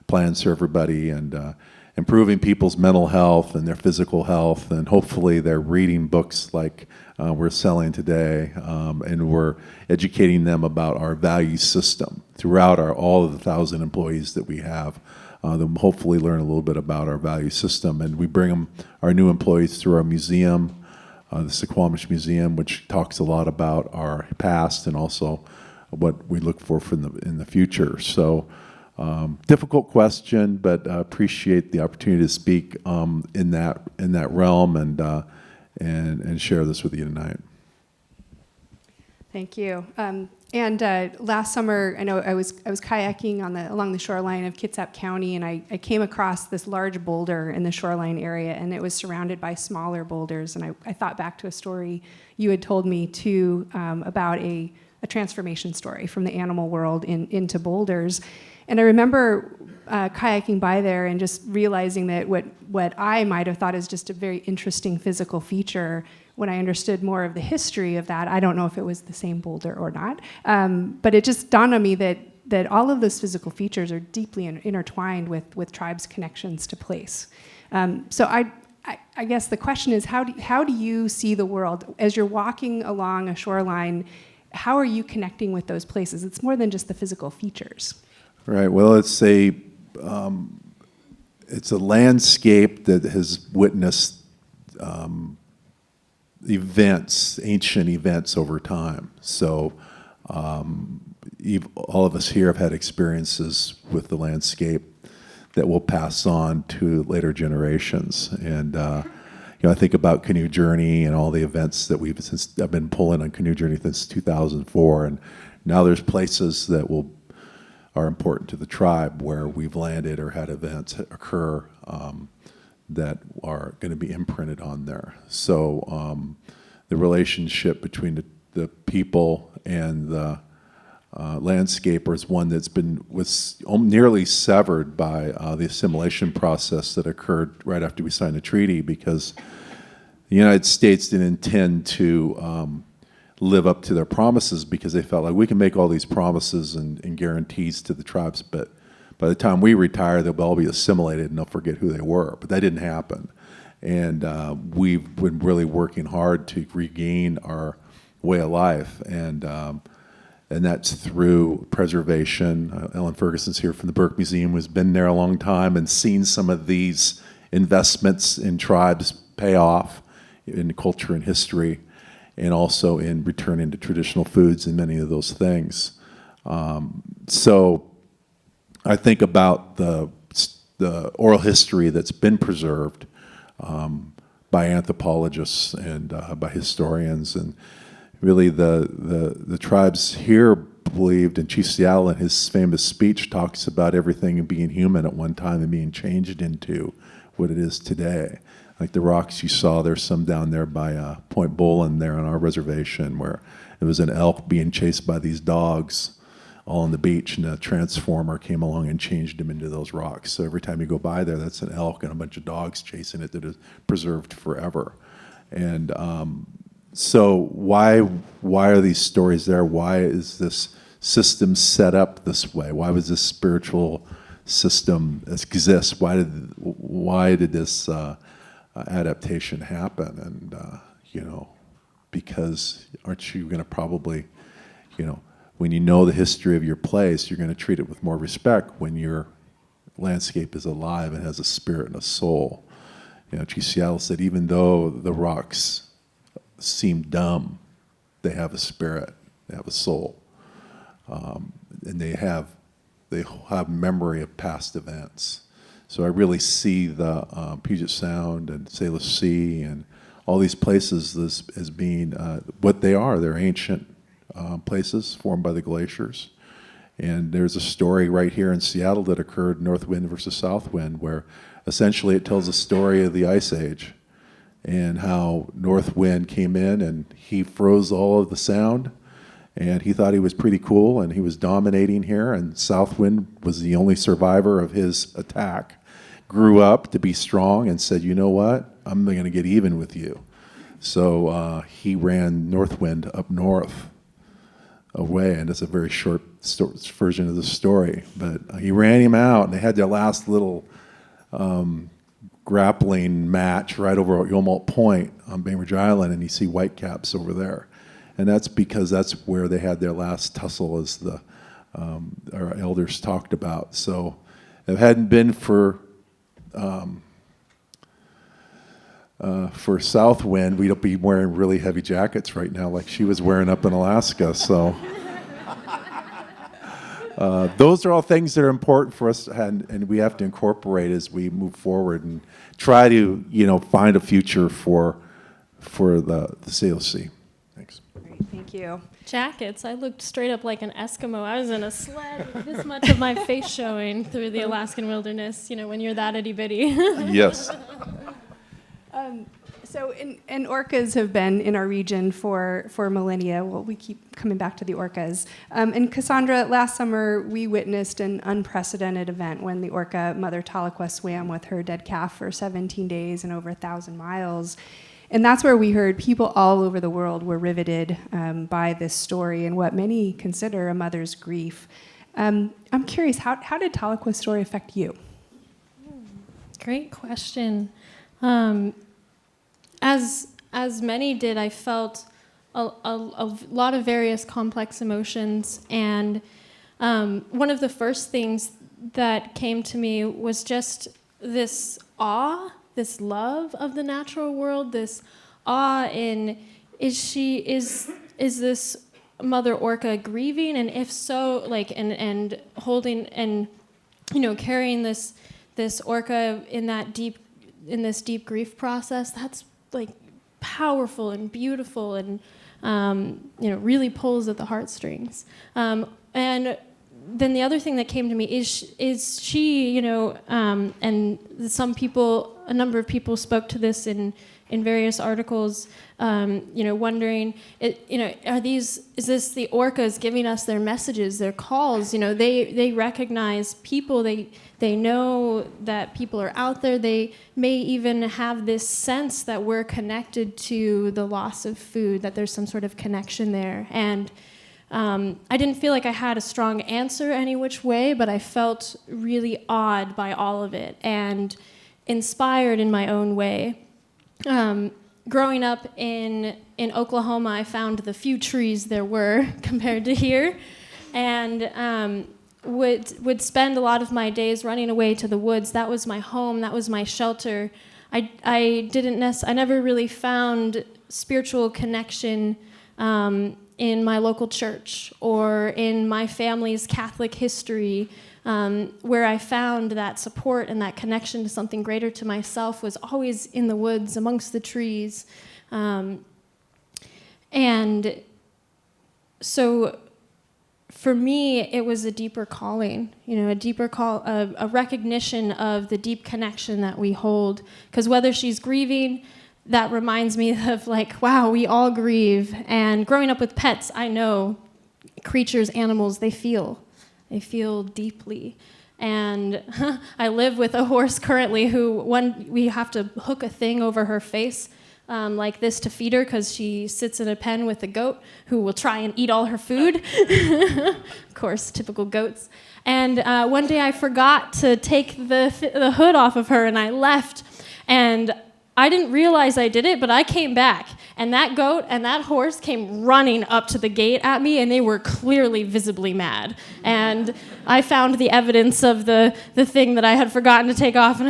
plans for everybody and improving people's mental health and their physical health, and hopefully they're reading books like we're selling today, and we're educating them about our value system throughout all of the 1,000 employees that we have. They'll hopefully learn a little bit about our value system, and we bring them, our new employees, through our museum, the Suquamish Museum, which talks a lot about our past and also what we look for in the future. So, difficult question, but appreciate the opportunity to speak in that realm and share this with you tonight. Thank you. And last summer, I know I was kayaking along the shoreline of Kitsap County, and I came across this large boulder in the shoreline area, and it was surrounded by smaller boulders. And I thought back to a story you had told me too about a transformation story from the animal world into boulders. And I remember kayaking by there and just realizing that what I might have thought is just a very interesting physical feature, when I understood more of the history of that, I don't know if it was the same boulder or not, but it just dawned on me that all of those physical features are deeply intertwined with tribes' connections to place. So I guess the question is, how do you see the world as you're walking along a shoreline? How are you connecting with those places? It's more than just the physical features. Right. Well, it's a landscape that has witnessed ancient events over time. So all of us here have had experiences with the landscape that will pass on to later generations. And I think about Canoe Journey and all the events that I've been pulling on Canoe Journey since 2004, and now there's places that are important to the tribe where we've landed or had events occur that are going to be imprinted on there. So the relationship between the people and the landscaper is one that's was nearly severed by the assimilation process that occurred right after we signed the treaty, because the United States didn't intend to live up to their promises, because they felt like we can make all these promises and guarantees to the tribes, but by the time we retire, they'll all be assimilated and they'll forget who they were. But that didn't happen. And we've been really working hard to regain our way of life. And that's through preservation. Ellen Ferguson's here from the Burke Museum, who's been there a long time and seen some of these investments in tribes pay off in culture and history, and also in returning to traditional foods and many of those things. So I think about the oral history that's been preserved by anthropologists and by historians, and really the tribes here believed, and Chief Seattle in his famous speech talks about everything being human at one time and being changed into what it is today. Like the rocks you saw, there's some down there by Point Bolin there on our reservation, where it was an elk being chased by these dogs all on the beach, and a transformer came along and changed him into those rocks. So every time you go by there, that's an elk and a bunch of dogs chasing it that is preserved forever. And so why are these stories there? Why is this system set up this way? Why was this spiritual system exist? Why did this adaptation happen? And because aren't you going to probably, when you know the history of your place, you're going to treat it with more respect when your landscape is alive and has a spirit and a soul. Chief Seattle said, even though the rocks seem dumb, they have a spirit, they have a soul, and they have memory of past events. So I really see the Puget Sound and Salish Sea and all these places as being what they are. They're ancient places formed by the glaciers. And there's a story right here in Seattle that occurred, North Wind versus South Wind, where essentially it tells a story of the Ice Age and how North Wind came in and he froze all of the sound, and he thought he was pretty cool and he was dominating here, and South Wind was the only survivor of his attack, grew up to be strong and said, you know what, I'm going to get even with you. So he ran North Wind up north away, and it's a very short version of the story. But he ran him out, and they had their last little grappling match right over at Yomalt Point on Bainbridge Island, and you see whitecaps over there. And that's because that's where they had their last tussle, as our elders talked about. So if it hadn't been for South Wind, we'd be wearing really heavy jackets right now like she was wearing up in Alaska. So those are all things that are important for us, and we have to incorporate as we move forward and try to, find a future for the Salish Sea. Thanks. Great, thank you. Jackets. I looked straight up like an Eskimo. I was in a sled with this much of my face showing through the Alaskan wilderness, when you're that itty bitty. Yes. So orcas have been in our region for millennia. Well, we keep coming back to the orcas. And Cassandra, last summer we witnessed an unprecedented event when the orca Mother Tahlequah swam with her dead calf for 17 days and over 1,000 miles. And that's where we heard people all over the world were riveted by this story and what many consider a mother's grief. I'm curious, how did Tahlequah's story affect you? Great question. As many did, I felt a lot of various complex emotions, and one of the first things that came to me was just this awe, this love of the natural world, this awe in is this mother orca grieving, and if so, and holding and carrying this orca in this deep grief process. That's powerful and beautiful, and really pulls at the heartstrings. And then the other thing that came to me is she, and a number of people spoke to this in various articles, wondering, is this the orcas giving us their messages, their calls? They recognize people. They know that people are out there. They may even have this sense that we're connected to the loss of food, that there's some sort of connection there. And I didn't feel like I had a strong answer any which way, but I felt really awed by all of it and inspired in my own way. Growing up in Oklahoma, I found the few trees there were compared to here, and would spend a lot of my days running away to the woods. That was my home. That was my shelter. I never really found spiritual connection in my local church or in my family's Catholic history. Where I found that support and that connection to something greater to myself was always in the woods, amongst the trees. And so for me, it was a deeper calling, a deeper call, a recognition of the deep connection that we hold. Because whether she's grieving, that reminds me of wow, we all grieve. And growing up with pets, I know creatures, animals, they feel deeply. And I live with a horse currently we have to hook a thing over her face like this to feed her, because she sits in a pen with a goat who will try and eat all her food. Of course, typical goats. And one day I forgot to take the hood off of her, and I left. And I didn't realize I did it, but I came back, and that goat and that horse came running up to the gate at me, and they were clearly visibly mad. And I found the evidence of the thing that I had forgotten to take off.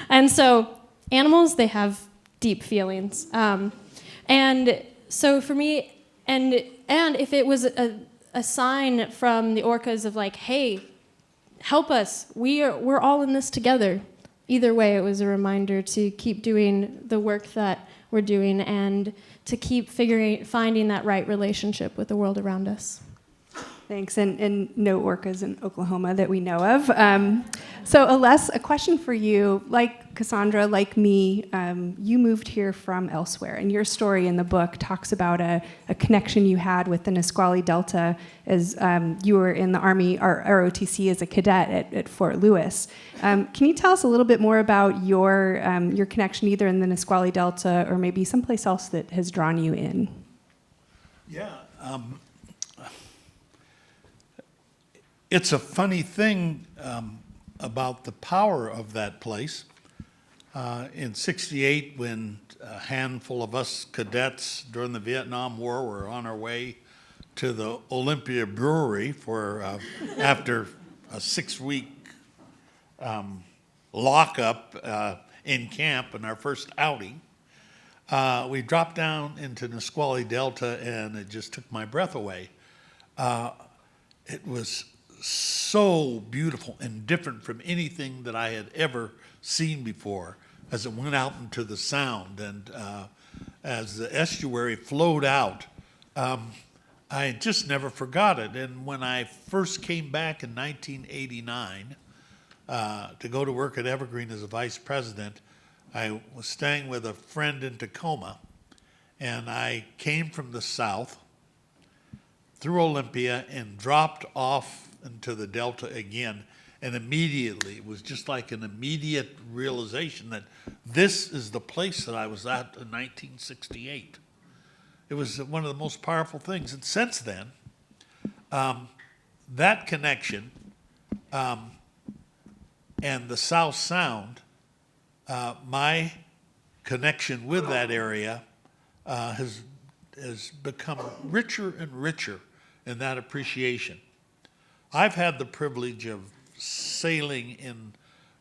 And so animals, they have deep feelings. And so for me, and if it was a sign from the orcas of hey, help us, we're all in this together. either way, it was a reminder to keep doing the work that we're doing and to keep finding that right relationship with the world around us. Thanks, and no orcas in Oklahoma that we know of. So Aless, a question for you. Like Cassandra, like me, you moved here from elsewhere, and your story in the book talks about a connection you had with the Nisqually Delta as you were in the Army ROTC as a cadet at Fort Lewis. Can you tell us a little bit more about your connection either in the Nisqually Delta or maybe someplace else that has drawn you in? Yeah. It's a funny thing about the power of that place. In '68, when a handful of us cadets during the Vietnam War were on our way to the Olympia Brewery for after a 6-week lockup in camp and our first outing, we dropped down into Nisqually Delta, and it just took my breath away. It was so beautiful and different from anything that I had ever seen before as it went out into the Sound. And as the estuary flowed out, I just never forgot it. And when I first came back in 1989 to go to work at Evergreen as a vice president, I was staying with a friend in Tacoma, and I came from the south through Olympia and dropped off into the Delta again, and immediately, it was just like an immediate realization that this is the place that I was at in 1968. It was one of the most powerful things, and since then, that connection and the South Sound, my connection with that area has become richer and richer in that appreciation. I've had the privilege of sailing in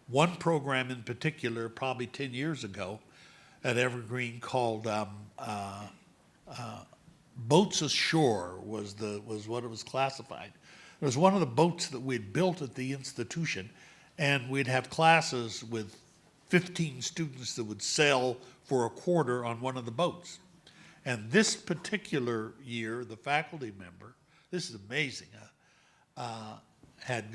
one program in particular, probably 10 years ago, at Evergreen called Boats Ashore was what it was classified. It was one of the boats that we'd built at the institution, and we'd have classes with 15 students that would sail for a quarter on one of the boats. And this particular year, the faculty member, this is amazing, had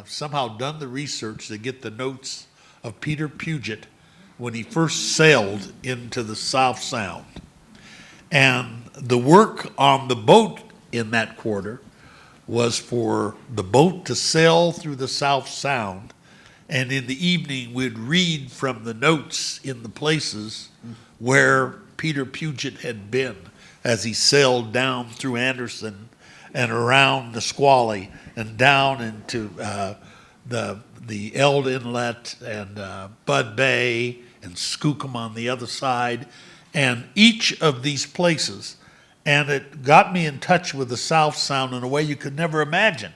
somehow done the research to get the notes of Peter Puget when he first sailed into the South Sound. And the work on the boat in that quarter was for the boat to sail through the South Sound, and in the evening we'd read from the notes in the places where Peter Puget had been as he sailed down through Anderson and around Nisqually and down into the Eld Inlet and Bud Bay and Skookum on the other side, and each of these places. And it got me in touch with the South Sound in a way you could never imagine.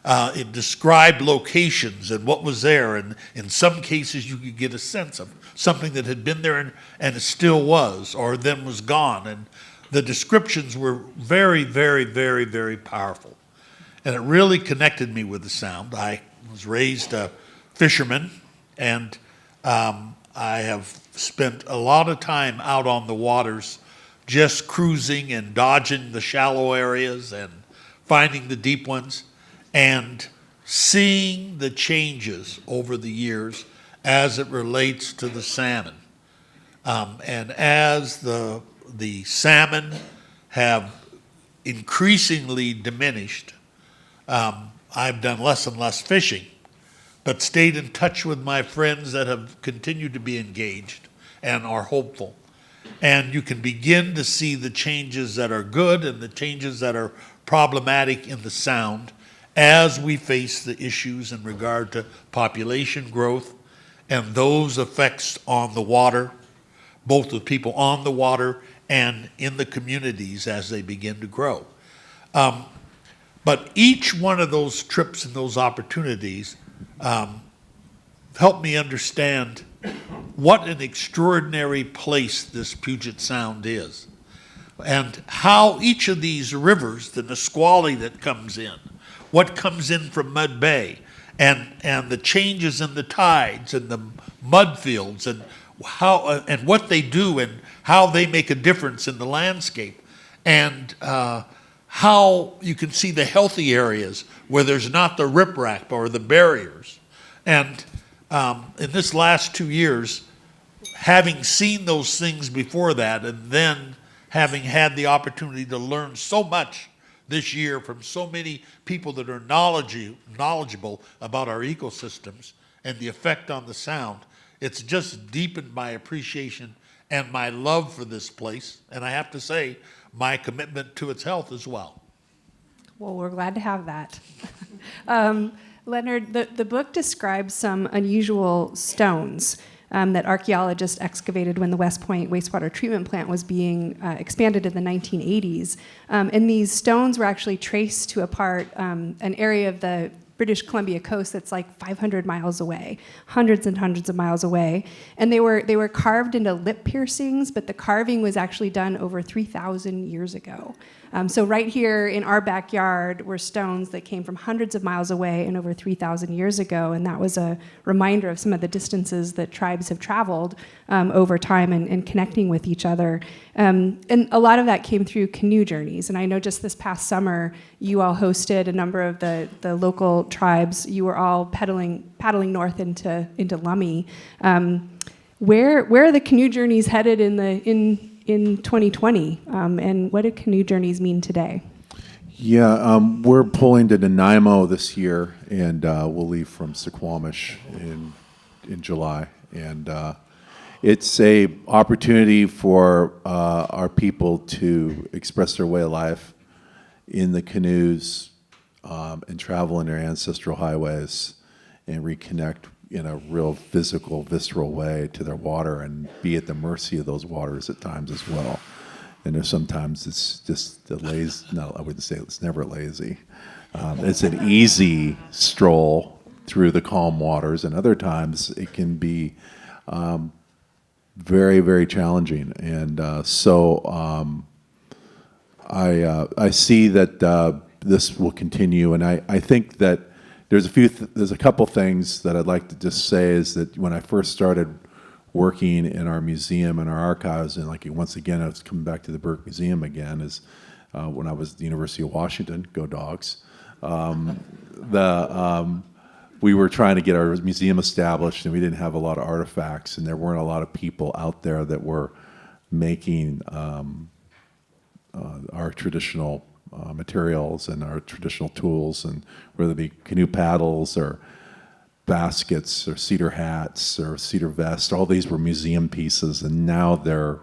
It described locations and what was there, and in some cases you could get a sense of something that had been there and it still was, or then was gone. And the descriptions were very, very, very, very powerful. And it really connected me with the Sound. I was raised a fisherman, and I have spent a lot of time out on the waters just cruising and dodging the shallow areas and finding the deep ones and seeing the changes over the years as it relates to the salmon. And as the salmon have increasingly diminished, I've done less and less fishing, but stayed in touch with my friends that have continued to be engaged and are hopeful. And you can begin to see the changes that are good and the changes that are problematic in the Sound as we face the issues in regard to population growth and those effects on the water, both the people on the water and in the communities as they begin to grow. But each one of those trips and those opportunities helped me understand what an extraordinary place this Puget Sound is, and how each of these rivers, the Nisqually that comes in, what comes in from Mud Bay, and the changes in the tides and the mud fields and how and what they do and how they make a difference in the landscape, and how you can see the healthy areas where there's not the riprap or the barriers. And in this last 2 years, having seen those things before that, and then having had the opportunity to learn so much this year from so many people that are knowledgeable about our ecosystems and the effect on the sound, it's just deepened my appreciation and my love for this place, and I have to say, my commitment to its health as well. Well, we're glad to have that. Leonard, the book describes some unusual stones that archaeologists excavated when the West Point wastewater treatment plant was being expanded in the 1980s. And these stones were actually traced to an area of the British Columbia coast that's like 500 miles away, hundreds and hundreds of miles away. And they were carved into lip piercings, but the carving was actually done over 3,000 years ago. So right here in our backyard were stones that came from hundreds of miles away and over 3,000 years ago, and that was a reminder of some of the distances that tribes have traveled over time and connecting with each other. And a lot of that came through Canoe Journeys, and I know just this past summer you all hosted a number of the local tribes. You were all paddling north into Lummi. Where are the Canoe Journeys headed in 2020, and what do Canoe Journeys mean today? Yeah, we're pulling to Nanaimo this year, and we'll leave from Suquamish in July. And it's a opportunity for our people to express their way of life in the canoes and travel in their ancestral highways and reconnect in a real physical, visceral way to their water and be at the mercy of those waters at times as well. And there's sometimes it's just a lazy, no, I wouldn't say it's never lazy. It's an easy stroll through the calm waters, and other times it can be very, very challenging. And so I see that this will continue, and I think that there's a couple things that I'd like to just say is that when I first started working in our museum and our archives, and like once again I was coming back to the Burke Museum again, is when I was at the University of Washington, go Dogs. We were trying to get our museum established, and we didn't have a lot of artifacts, and there weren't a lot of people out there that were making our traditional materials and our traditional tools, and whether it be canoe paddles or baskets or cedar hats or cedar vests, all these were museum pieces, and now they're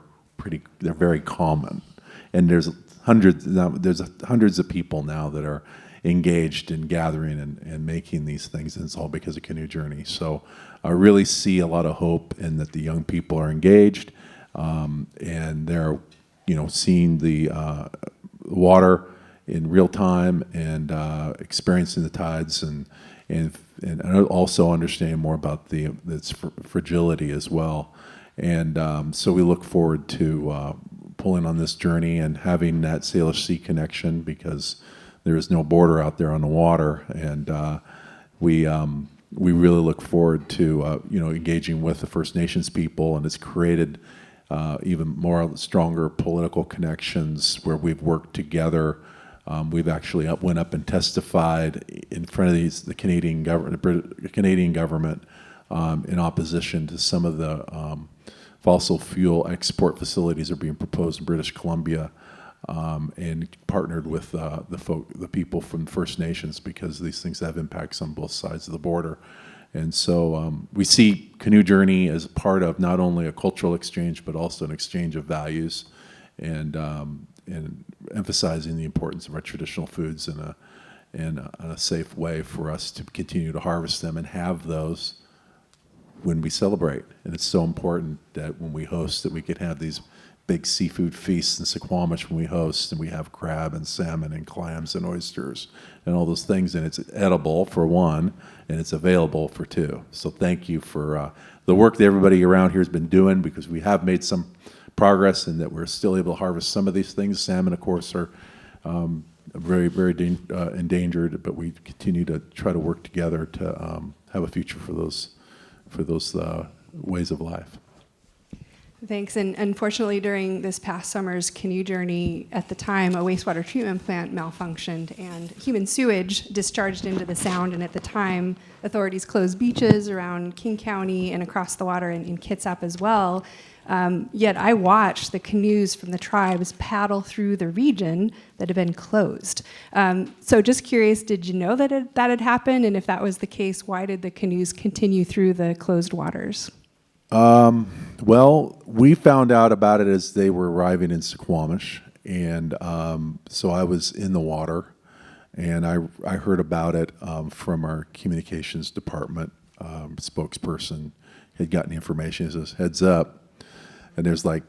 very common. And there's hundreds of people now that are engaged in gathering and making these things, and it's all because of Canoe Journey. So I really see a lot of hope in that the young people are engaged, and they're seeing the water in real time and experiencing the tides and also understanding more about its fragility as well. And so we look forward to pulling on this journey and having that Salish Sea connection, because there is no border out there on the water, and we really look forward to engaging with the First Nations people, and it's created even more stronger political connections where we've worked together. We've actually went up and testified in front of the Canadian government in opposition to some of the fossil fuel export facilities that are being proposed in British Columbia, and partnered with the people from First Nations, because these things have impacts on both sides of the border. And so we see Canoe Journey as part of not only a cultural exchange, but also an exchange of values, and emphasizing the importance of our traditional foods in a safe way for us to continue to harvest them and have those when we celebrate. And it's so important that when we host, that we can have these big seafood feasts in Suquamish when we host, and we have crab and salmon and clams and oysters and all those things, and it's edible for one, and it's available for two. So thank you for the work that everybody around here has been doing, because we have made some progress in that we're still able to harvest some of these things. Salmon, of course, are endangered, but we continue to try to work together to have a future for those ways of life. Thanks. And unfortunately, during this past summer's Canoe Journey, at the time, a wastewater treatment plant malfunctioned and human sewage discharged into the sound. And at the time, authorities closed beaches around King County and across the water in Kitsap as well. Yet I watched the canoes from the tribes paddle through the region that had been closed. So just curious, did you know that that had happened? And if that was the case, why did the canoes continue through the closed waters? Well, we found out about it as they were arriving in Suquamish, and so I was in the water, and I heard about it from our communications department spokesperson. Had gotten the information. He says, "Heads up," and there's like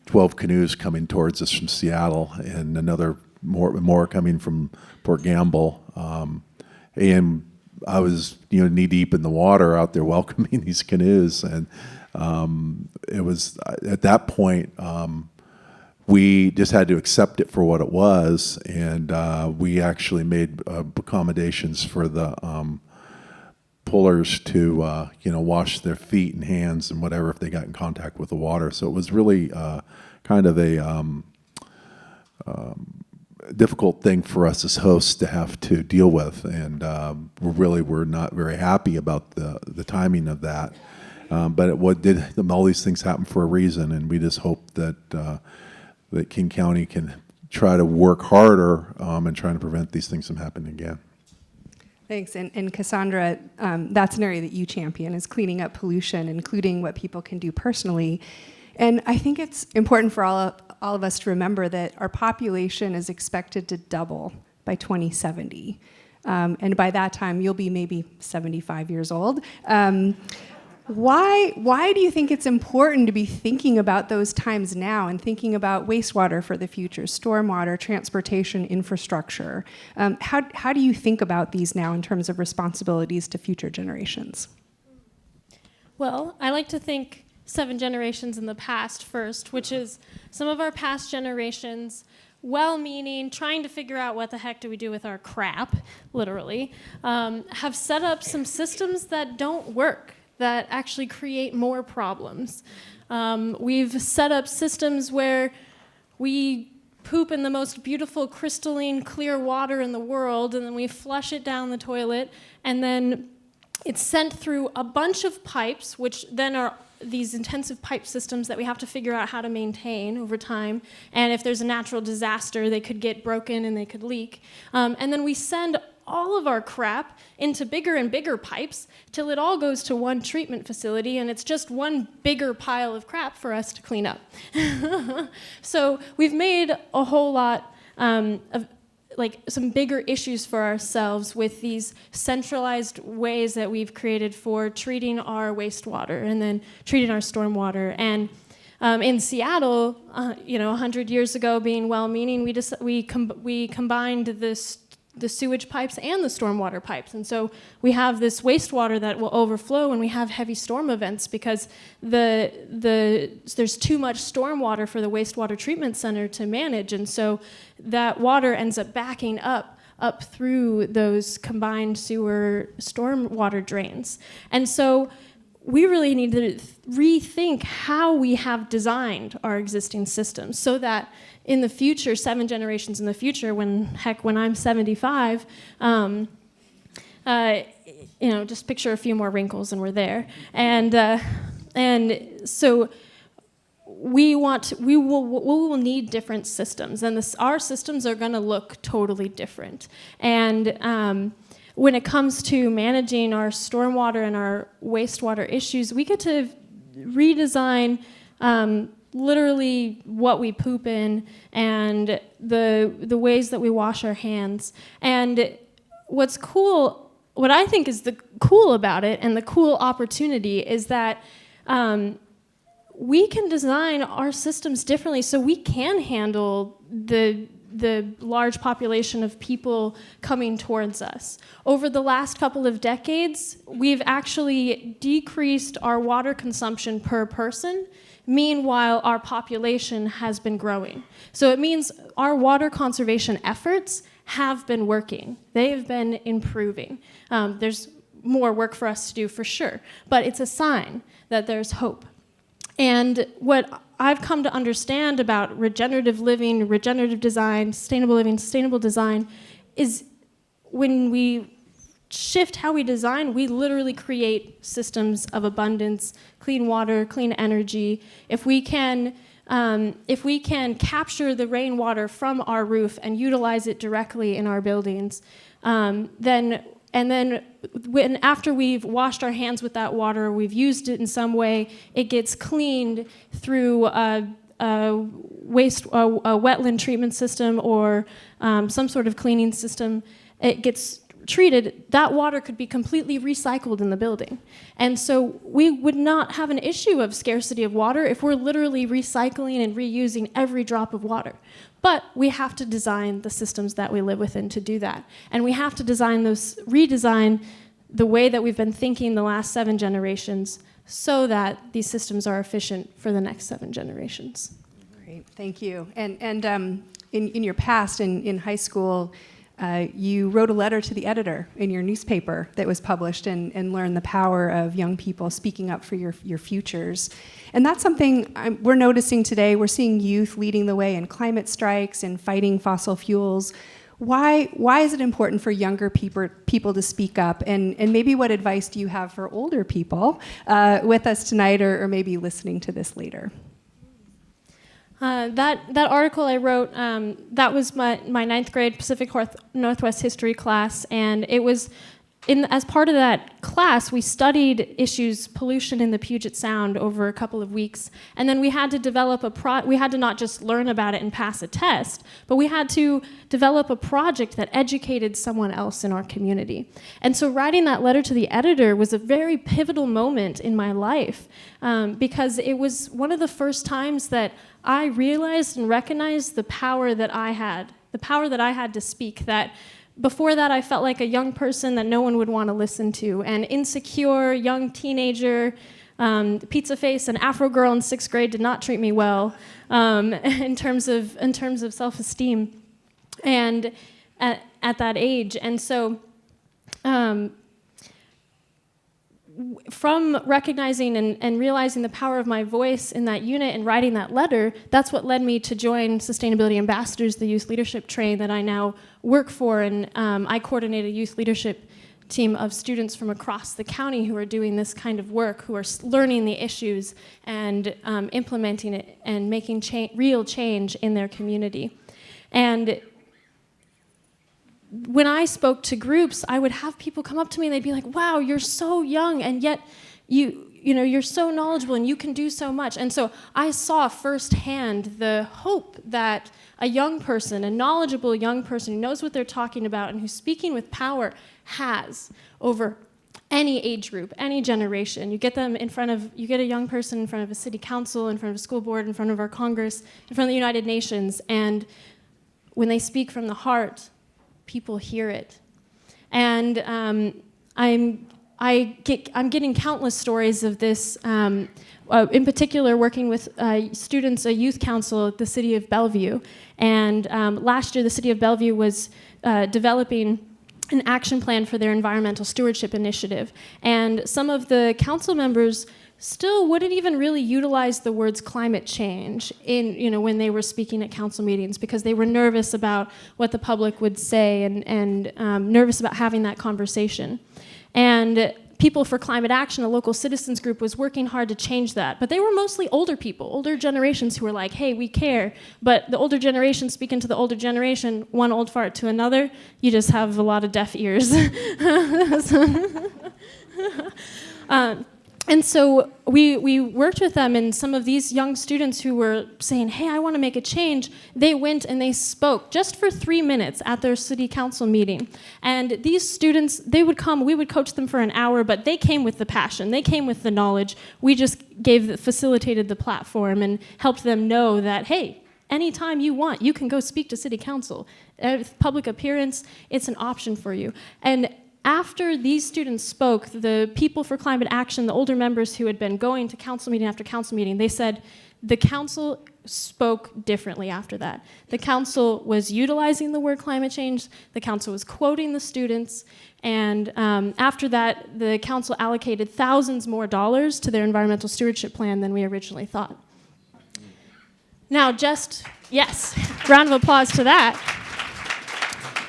12 canoes coming towards us from Seattle, and another more coming from Port Gamble, and I was knee deep in the water out there welcoming these canoes, and it was at that point we just had to accept it for what it was, and we actually made accommodations for the pullers to wash their feet and hands and whatever if they got in contact with the water. So it was really kind of a difficult thing for us as hosts to have to deal with, and we're not very happy about the timing of that. But all these things happen for a reason, and we just hope that King County can try to work harder and trying to prevent these things from happening again. Thanks. And Cassandra, that's an area that you champion, is cleaning up pollution, including what people can do personally. And I think it's important for all of us to remember that our population is expected to double by 2070. And by that time, you'll be maybe 75 years old. Why do you think it's important to be thinking about those times now and thinking about wastewater for the future, stormwater, transportation, infrastructure? How do you think about these now in terms of responsibilities to future generations? Well, I like to think 7 generations in the past first, which is some of our past generations, well-meaning, trying to figure out what the heck do we do with our crap, literally, have set up some systems that don't work, that actually create more problems. We've set up systems where we poop in the most beautiful, crystalline, clear water in the world, and then we flush it down the toilet, and then it's sent through a bunch of pipes, which then are these intensive pipe systems that we have to figure out how to maintain over time. And if there's a natural disaster, they could get broken and they could leak. And then we send all of our crap into bigger and bigger pipes till it all goes to one treatment facility, and it's just one bigger pile of crap for us to clean up. So we've made a whole lot of some bigger issues for ourselves with these centralized ways that we've created for treating our wastewater and then treating our stormwater. And in Seattle, 100 years ago, being well-meaning, we combined the sewage pipes and the stormwater pipes. And so we have this wastewater that will overflow when we have heavy storm events because there's too much stormwater for the wastewater treatment center to manage. And so that water ends up backing up through those combined sewer stormwater drains. And so we really need to rethink how we have designed our existing systems so that in the future, 7 generations in the future, when I'm 75, just picture a few more wrinkles and we're there. And so we will need different systems, and our systems are going to look totally different. And when it comes to managing our stormwater and our wastewater issues, we get to redesign literally what we poop in and the ways that we wash our hands. And what I think is the cool about it and the cool opportunity is that we can design our systems differently so we can handle the large population of people coming towards us. Over the last couple of decades, we've actually decreased our water consumption per person. Meanwhile, our population has been growing. So it means our water conservation efforts have been working. They have been improving. There's more work for us to do for sure, but it's a sign that there's hope. And what I've come to understand about regenerative living, regenerative design, sustainable living, sustainable design, is when we shift how we design, we literally create systems of abundance, clean water, clean energy. If we can capture the rainwater from our roof and utilize it directly in our buildings, then after we've washed our hands with that water, we've used it in some way, it gets cleaned through a wetland treatment system or some sort of cleaning system. It gets treated, that water could be completely recycled in the building. And so we would not have an issue of scarcity of water if we're literally recycling and reusing every drop of water. But we have to design the systems that we live within to do that. And we have to redesign the way that we've been thinking the last 7 generations so that these systems are efficient for the next 7 generations. Great, thank you. And in your past, in high school, you wrote a letter to the editor in your newspaper that was published and learned the power of young people speaking up for your futures. And that's something we're noticing today. We're seeing youth leading the way in climate strikes and fighting fossil fuels. Why is it important for younger people to speak up? And maybe what advice do you have for older people with us tonight or maybe listening to this later? That article I wrote, that was my 9th grade Pacific Northwest history class, and it was as part of that class, we studied pollution in the Puget Sound over a couple of weeks, and then we had to develop we had to not just learn about it and pass a test, but we had to develop a project that educated someone else in our community. And so writing that letter to the editor was a very pivotal moment in my life, because it was one of the first times that I realized and recognized the power that I had to speak, that before that, I felt like a young person that no one would want to listen to, an insecure young teenager, pizza face, and Afro girl in 6th grade did not treat me well in terms of self-esteem, and at that age. And so, from recognizing and realizing the power of my voice in that unit and writing that letter, that's what led me to join Sustainability Ambassadors, the youth leadership train that I now work for. And I coordinate a youth leadership team of students from across the county who are doing this kind of work, who are learning the issues and implementing it and making real change in their community. And when I spoke to groups, I would have people come up to me and they'd be like, wow, you're so young, and yet you're so knowledgeable and you can do so much. And so I saw firsthand the hope that a young person, a knowledgeable young person who knows what they're talking about and who's speaking with power has over any age group, any generation. You get a young person in front of a city council, in front of a school board, in front of our Congress, in front of the United Nations, and when they speak from the heart, people hear it. And I'm getting countless stories of this, in particular working with students, a youth council at the city of Bellevue. And last year, the city of Bellevue was developing an action plan for their environmental stewardship initiative. And some of the council members still wouldn't even really utilize the words climate change when they were speaking at council meetings, because they were nervous about what the public would say and nervous about having that conversation. And People for Climate Action, a local citizens group, was working hard to change that. But they were mostly older people, older generations who were like, hey, we care. But the older generation speaking to the older generation, one old fart to another, you just have a lot of deaf ears. And so we worked with them, and some of these young students who were saying, hey, I want to make a change, they went and they spoke just for 3 minutes at their city council meeting. And these students, they would come, we would coach them for an hour, but they came with the passion, they came with the knowledge. We just facilitated the platform and helped them know that, hey, anytime you want, you can go speak to city council. Public appearance, it's an option for you. And after these students spoke, the People for Climate Action, the older members who had been going to council meeting after council meeting, they said, the council spoke differently after that. The council was utilizing the word climate change, the council was quoting the students, and after that, the council allocated thousands more dollars to their environmental stewardship plan than we originally thought. Now, yes, round of applause to that.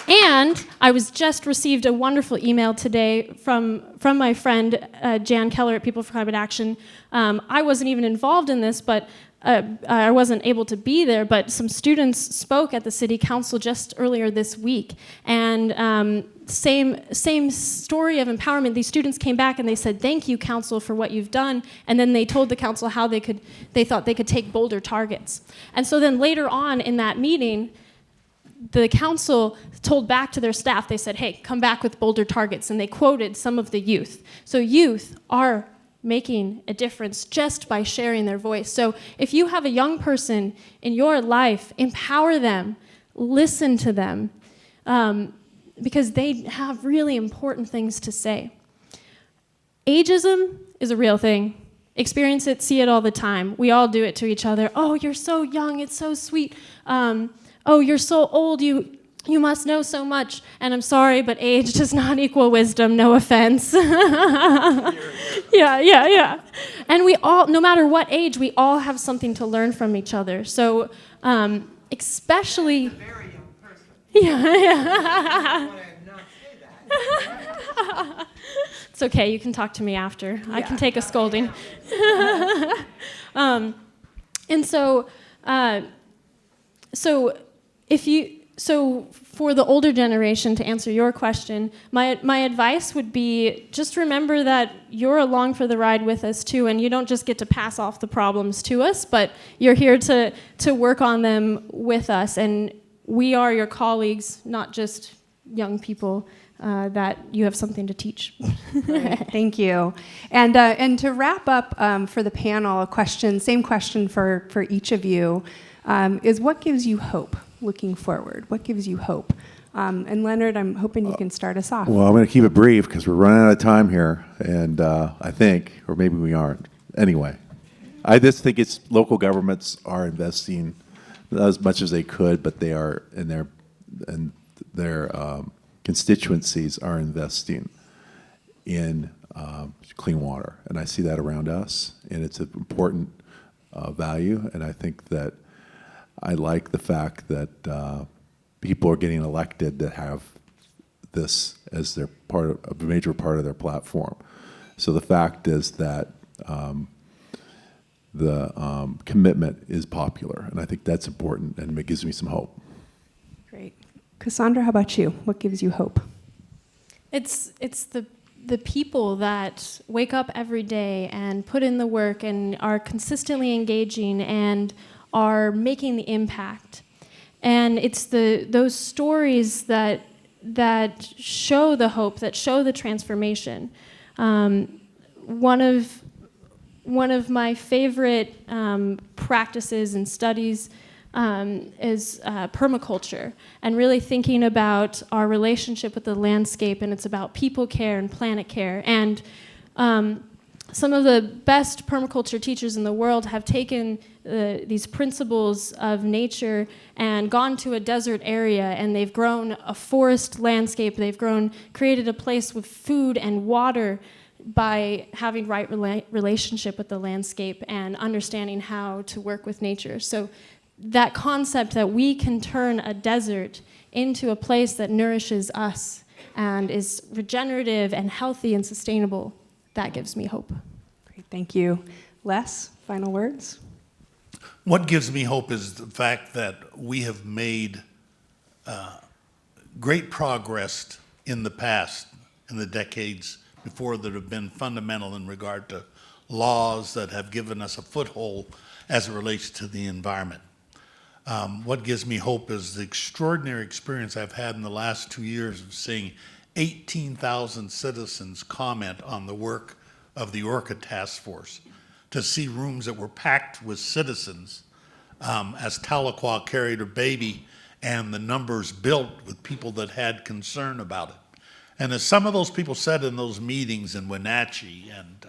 And I just received a wonderful email today from my friend Jan Keller at People for Climate Action. I wasn't even involved in this, but I wasn't able to be there, but some students spoke at the city council just earlier this week. And same story of empowerment. These students came back and they said, "Thank you, council, for what you've done." And then they told the council how they thought they could take bolder targets. And so then later on in that meeting, the council told back to their staff, they said, "Hey, come back with bolder targets." And they quoted some of the youth. So youth are making a difference just by sharing their voice. So if you have a young person in your life, empower them, listen to them, because they have really important things to say. Ageism is a real thing. Experience it, see it all the time. We all do it to each other. "Oh, you're so young, it's so sweet. Oh, you're so old, you must know so much." And I'm sorry, but age does not equal wisdom, no offense. Yeah. And we all, no matter what age, we all have something to learn from each other. So, especially... That's a very young person. Yeah. I want to not say that. It's okay, you can talk to me after. I can take a scolding. And so for the older generation, to answer your question, my advice would be just remember that you're along for the ride with us too, and you don't just get to pass off the problems to us, but you're here to work on them with us, and we are your colleagues, not just young people that you have something to teach. Right, thank you. And to wrap up for the panel, same question for each of you, is what gives you hope looking forward? What gives you hope? And Leonard, I'm hoping you can start us off. Well, I'm going to keep it brief because we're running out of time here, and I think, or maybe we aren't. Anyway, I just think it's local governments are investing not as much as they could, but they are in their constituencies are investing in clean water, and I see that around us, and it's an important value, and I think that I like the fact that people are getting elected that have this as their a major part of their platform. So the fact is that the commitment is popular, and I think that's important, and it gives me some hope. Great. Cassandra, how about you? What gives you hope? It's the people that wake up every day and put in the work and are consistently engaging and are making the impact. And it's those stories that show the hope, that show the transformation. One of my favorite practices and studies is permaculture, and really thinking about our relationship with the landscape, and it's about people care and planet care. And some of the best permaculture teachers in the world have taken these principles of nature and gone to a desert area, and they've grown a forest landscape. They've created a place with food and water by having right relationship with the landscape and understanding how to work with nature. So that concept that we can turn a desert into a place that nourishes us and is regenerative and healthy and sustainable, that gives me hope. Great, thank you. Les, final words? What gives me hope is the fact that we have made great progress in the past, in the decades before, that have been fundamental in regard to laws that have given us a foothold as it relates to the environment. What gives me hope is the extraordinary experience I've had in the last 2 years of seeing 18,000 citizens comment on the work of the Orca Task Force, to see rooms that were packed with citizens as Tahlequah carried her baby, and the numbers built with people that had concern about it. And as some of those people said in those meetings in Wenatchee and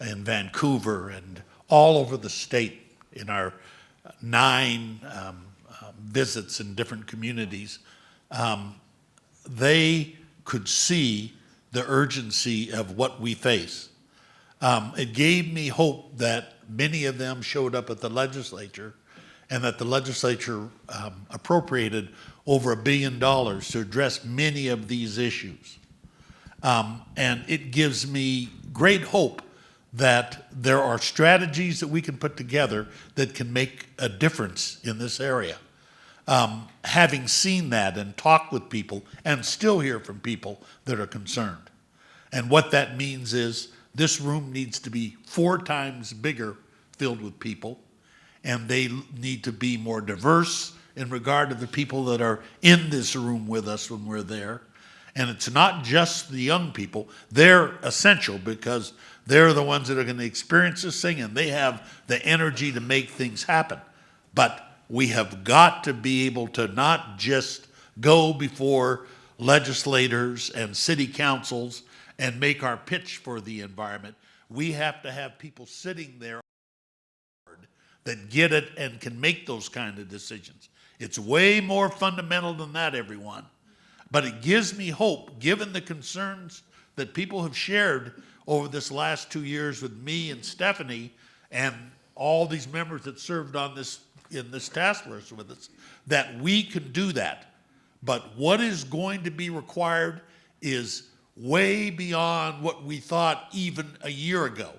in Vancouver and all over the state, in our 9 visits in different communities, they could see the urgency of what we face. It gave me hope that many of them showed up at the legislature, and that the legislature appropriated over $1 billion to address many of these issues. And it gives me great hope that there are strategies that we can put together that can make a difference in this area. Having seen that and talked with people and still hear from people that are concerned. And what that means is this room needs to be 4 times bigger filled with people, and they need to be more diverse in regard to the people that are in this room with us when we're there. And it's not just the young people. They're essential because they're the ones that are going to experience this thing, and they have the energy to make things happen. But we have got to be able to not just go before legislators and city councils and make our pitch for the environment. We have to have people sitting there that get it and can make those kind of decisions. It's way more fundamental than that, everyone. But it gives me hope, given the concerns that people have shared over this last 2 years with me and Stephanie and all these members that served on this in this task force with us, that we can do that. But what is going to be required is way beyond what we thought even a year ago.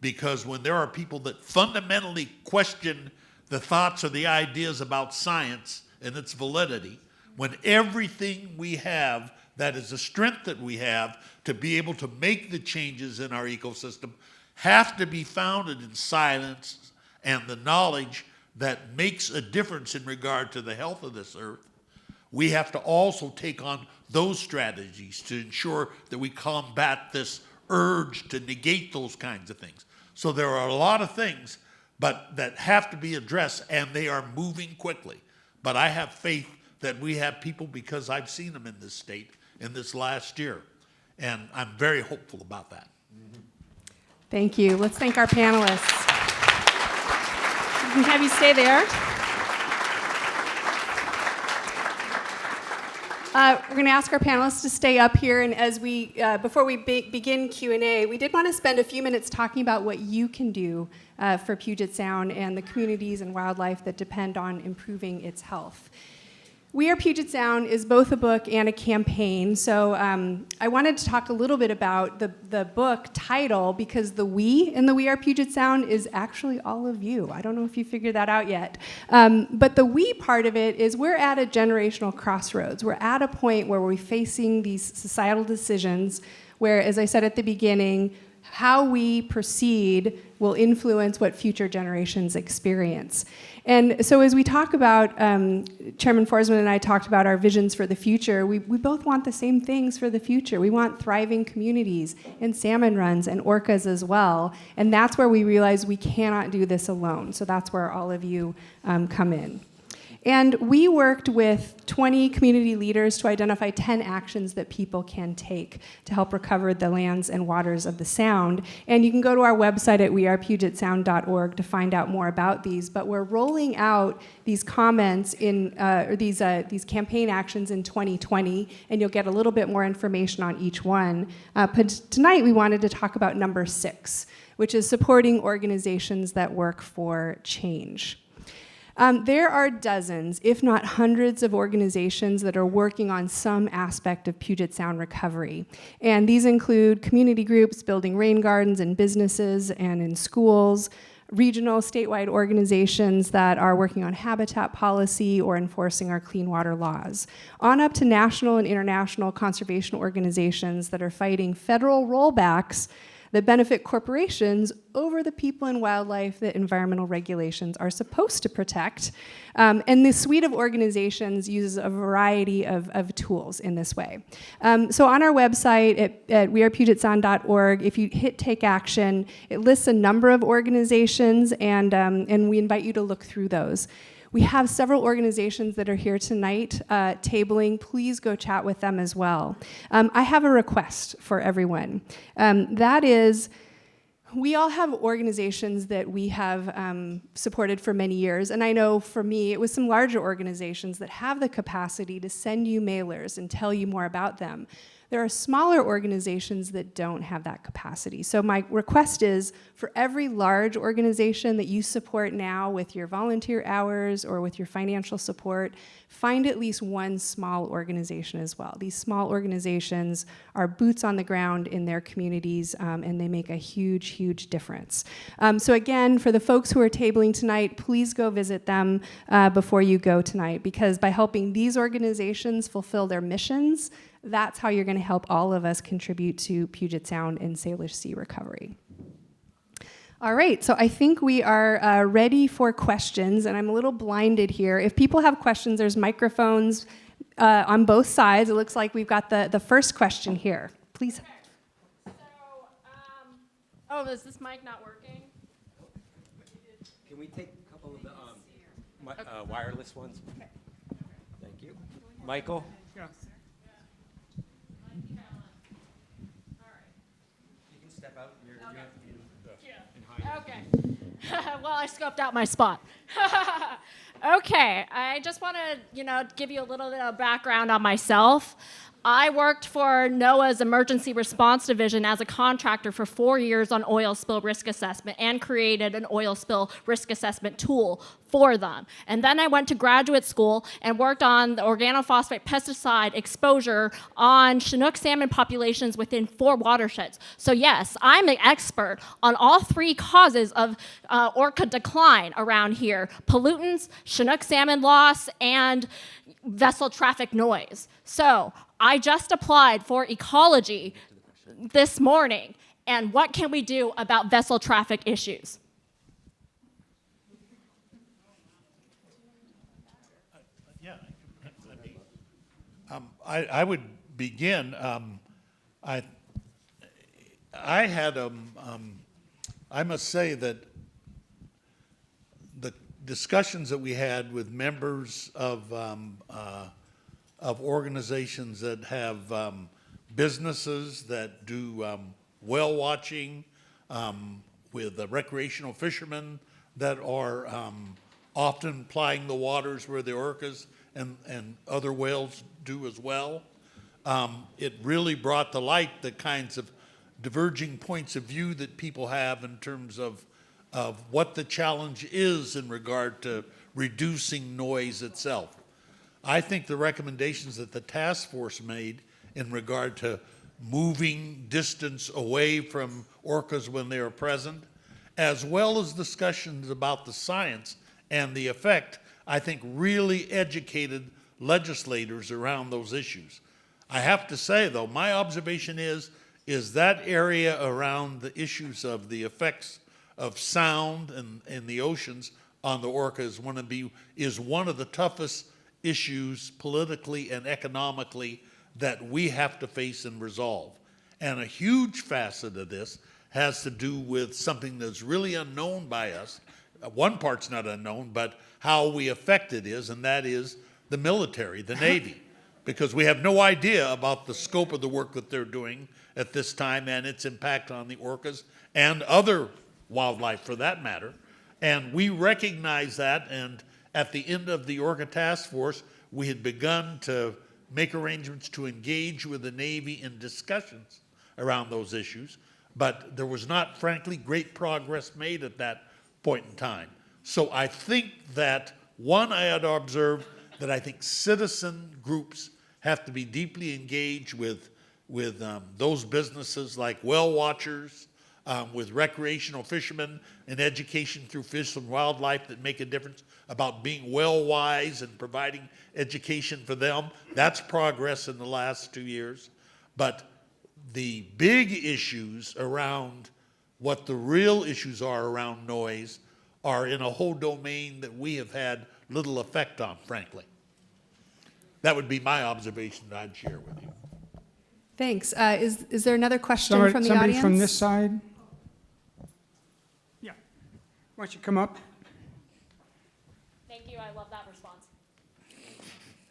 Because when there are people that fundamentally question the thoughts or the ideas about science and its validity, when everything we have, that is the strength that we have to be able to make the changes in our ecosystem, have to be founded in science and the knowledge that makes a difference in regard to the health of this earth, we have to also take on those strategies to ensure that we combat this urge to negate those kinds of things. So there are a lot of things but that have to be addressed, and they are moving quickly. But I have faith that we have people, because I've seen them in this state in this last year, and I'm very hopeful about that. Thank you. Let's thank our panelists. We can have you stay there. We're going to ask our panelists to stay up here, and as we, before we begin Q&A, we did want to spend a few minutes talking about what you can do for Puget Sound and the communities and wildlife that depend on improving its health. We Are Puget Sound is both a book and a campaign, so I wanted to talk a little bit about the book title, because the we in the We Are Puget Sound is actually all of you. I don't know if you figured that out yet. But the we part of it is we're at a generational crossroads. We're at a point where we're facing these societal decisions where, as I said at the beginning, how we proceed will influence what future generations experience. And so as we talk about, Chairman Forsman and I talked about our visions for the future, we both want the same things for the future. We want thriving communities and salmon runs and orcas as well. And that's where we realize we cannot do this alone. So that's where all of you come in. And we worked with 20 community leaders to identify 10 actions that people can take to help recover the lands and waters of the Sound. And you can go to our website at wearepugetsound.org to find out more about these. But we're rolling out these comments in these campaign actions in 2020, and you'll get a little bit more information on each one. But tonight we wanted to talk about number 6, which is supporting organizations that work for change. There are dozens, if not hundreds, of organizations that are working on some aspect of Puget Sound recovery. And these include community groups building rain gardens in businesses and in schools, regional, statewide organizations that are working on habitat policy or enforcing our clean water laws, on up to national and international conservation organizations that are fighting federal rollbacks that benefit corporations over the people and wildlife that environmental regulations are supposed to protect. And this suite of organizations uses a variety of tools in this way. So on our website at wearepugetsound.org, if you hit Take Action, it lists a number of organizations, and we invite you to look through those. We have several organizations that are here tonight tabling. Please go chat with them as well. I have a request for everyone. That is, We all have organizations that we have supported for many years, and I know for me, it was some larger organizations that have the capacity to send you mailers and tell you more about them. There are smaller organizations that don't have that capacity. So my request is for every large organization that you support now with your volunteer hours or with your financial support, find at least one small organization as well. These small organizations are boots on the ground in their communities, and they make a huge, huge difference. So again, for the folks who are tabling tonight, please go visit them before you go tonight, because by helping these organizations fulfill their missions, that's how you're going to help all of us contribute to Puget Sound and Salish Sea recovery. All right, so I think we are ready for questions, and I'm a little blinded here. If people have questions, there's microphones on both sides. It looks like we've got the first question here. Please. Okay. So, is this mic not working? Can we take a couple of the wireless ones? Okay. Thank you. Michael? Yeah. You can step out. Okay. Well, I scoped out my spot. Okay, I just want to, give you a little bit of background on myself. I worked for NOAA's Emergency Response Division as a contractor for 4 years on oil spill risk assessment and created an oil spill risk assessment tool for them. And then I went to graduate school and worked on the organophosphate pesticide exposure on chinook salmon populations within 4 watersheds. So yes, I'm an expert on all 3 causes of orca decline around here: pollutants, chinook salmon loss, and vessel traffic noise. So I just applied for ecology this morning, and what can we do about vessel traffic issues? Yeah, I would begin. I had I must say that the discussions that we had with members of organizations that have businesses that do whale watching, with recreational fishermen that are often plying the waters where the orcas and other whales do as well. It really brought to light the kinds of diverging points of view that people have in terms of what the challenge is in regard to reducing noise itself. I think the recommendations that the task force made in regard to moving distance away from orcas when they are present, as well as discussions about the science and the effect, I think really educated legislators around those issues. I have to say, though, my observation is that area around the issues of the effects of sound and the oceans on the orca is one of the toughest issues politically and economically that we have to face and resolve. And a huge facet of this has to do with something that's really unknown by us. One part's not unknown, but how we affect it is, and that is the military, the Navy, because we have no idea about the scope of the work that they're doing at this time and its impact on the orcas and other wildlife for that matter. And we recognize that, and at the end of the Orca Task Force, we had begun to make arrangements to engage with the Navy in discussions around those issues, but there was not, frankly, great progress made at that point in time. So I think that, one, I had observed that I think citizen groups have to be deeply engaged with those businesses like whale watchers, with recreational fishermen and education through Fish and Wildlife that make a difference about being well wise and providing education for them. That's progress in the last 2 years. But the big issues around what the real issues are around noise are in a whole domain that we have had little effect on, frankly. That would be my observation that I'd share with you. Thanks. Is there another question from the somebody audience? from this side? Yeah. Why don't you come up? Thank you. I love that response.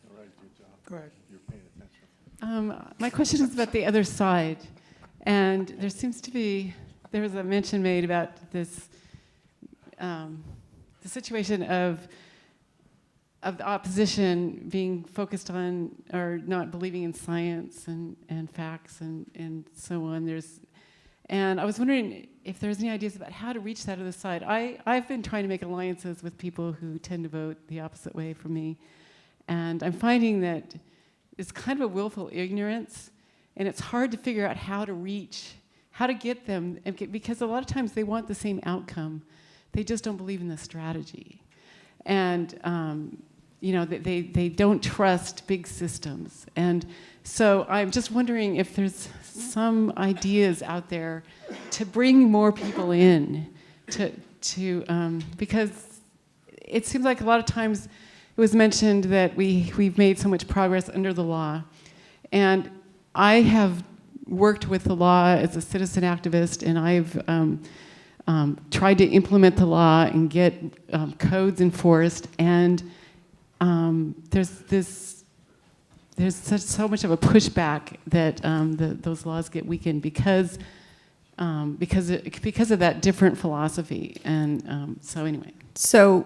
All right, good job. Go ahead. You're paying attention. My question is about the other side. And there seems to be there was a mention made about this, the situation of the opposition being focused on or not believing in science and facts and so on. And I was wondering if there's any ideas about how to reach that other side. I've been trying to make alliances with people who tend to vote the opposite way from me. And I'm finding that it's kind of a willful ignorance, and it's hard to figure out how to get them, because a lot of times they want the same outcome. They just don't believe in the strategy. And they don't trust big systems. And so I'm just wondering if there's some ideas out there to bring more people in, because it seems like a lot of times it was mentioned that we've made so much progress under the law. And I have worked with the law as a citizen activist, and I've tried to implement the law and get codes enforced, and there's so much of a pushback that those laws get weakened because of that different philosophy. And so anyway. So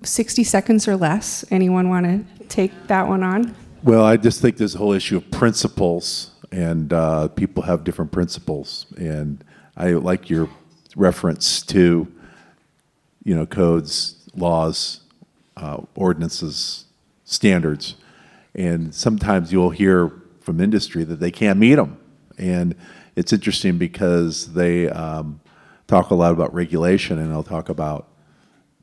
60 seconds or less. Anyone want to take that one on? Well, I just think there's a whole issue of principles, and people have different principles. And I like your reference to, codes, laws, ordinances, standards. And sometimes you'll hear from industry that they can't meet them. And it's interesting because they talk a lot about regulation, and they'll talk about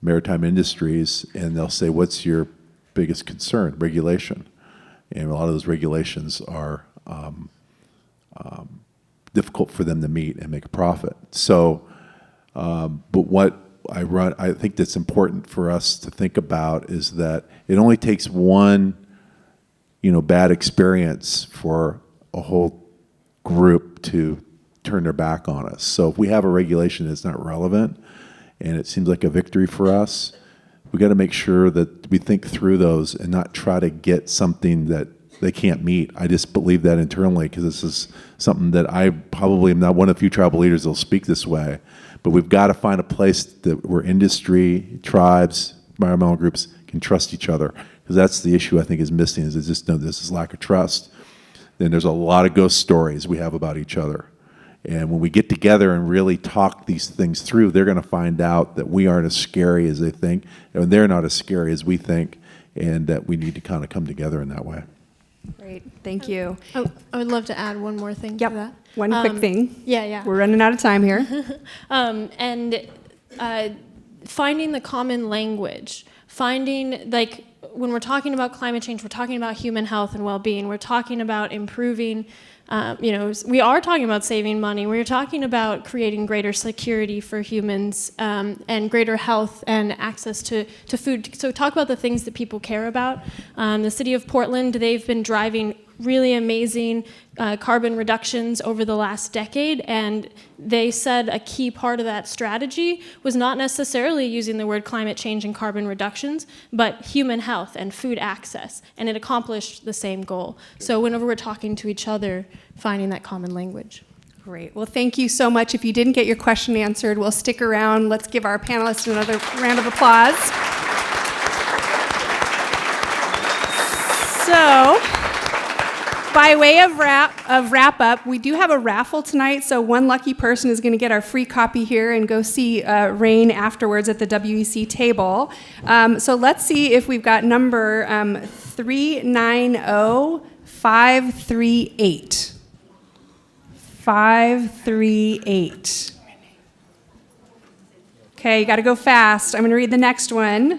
maritime industries, and they'll say, what's your biggest concern? Regulation. And a lot of those regulations are difficult for them to meet and make a profit. So, but what I think that's important for us to think about is that it only takes one, bad experience for a whole group to turn their back on us. So if we have a regulation that's not relevant and it seems like a victory for us, we got to make sure that we think through those and not try to get something that they can't meet. I just believe that internally, because this is something that I probably am not one of the few tribal leaders that will speak this way. But we've got to find a place where industry, tribes, environmental groups can trust each other, because that's the issue I think is missing, is just there's this lack of trust. Then there's a lot of ghost stories we have about each other. And when we get together and really talk these things through, they're going to find out that we aren't as scary as they think, and they're not as scary as we think, and that we need to kind of come together in that way. Great, thank you. I would love to add one more thing Yep. to that. One quick thing. Yeah. We're running out of time here. And finding the common language, finding, like, when we're talking about climate change, we're talking about human health and well-being. We're talking about improving, we are talking about saving money. We're talking about creating greater security for humans and greater health and access to food. So talk about the things that people care about. The city of Portland, they've been driving really amazing carbon reductions over the last decade, and they said a key part of that strategy was not necessarily using the word climate change and carbon reductions, but human health and food access, and it accomplished the same goal. So whenever we're talking to each other, finding that common language. Great. Well, thank you so much. If you didn't get your question answered, we'll stick around. Let's give our panelists another round of applause. So, by way of wrap up, we do have a raffle tonight, so one lucky person is going to get our free copy here and go see Rain afterwards at the WEC table. So let's see if we've got number 390538. 538. Okay, you got to go fast. I'm going to read the next one.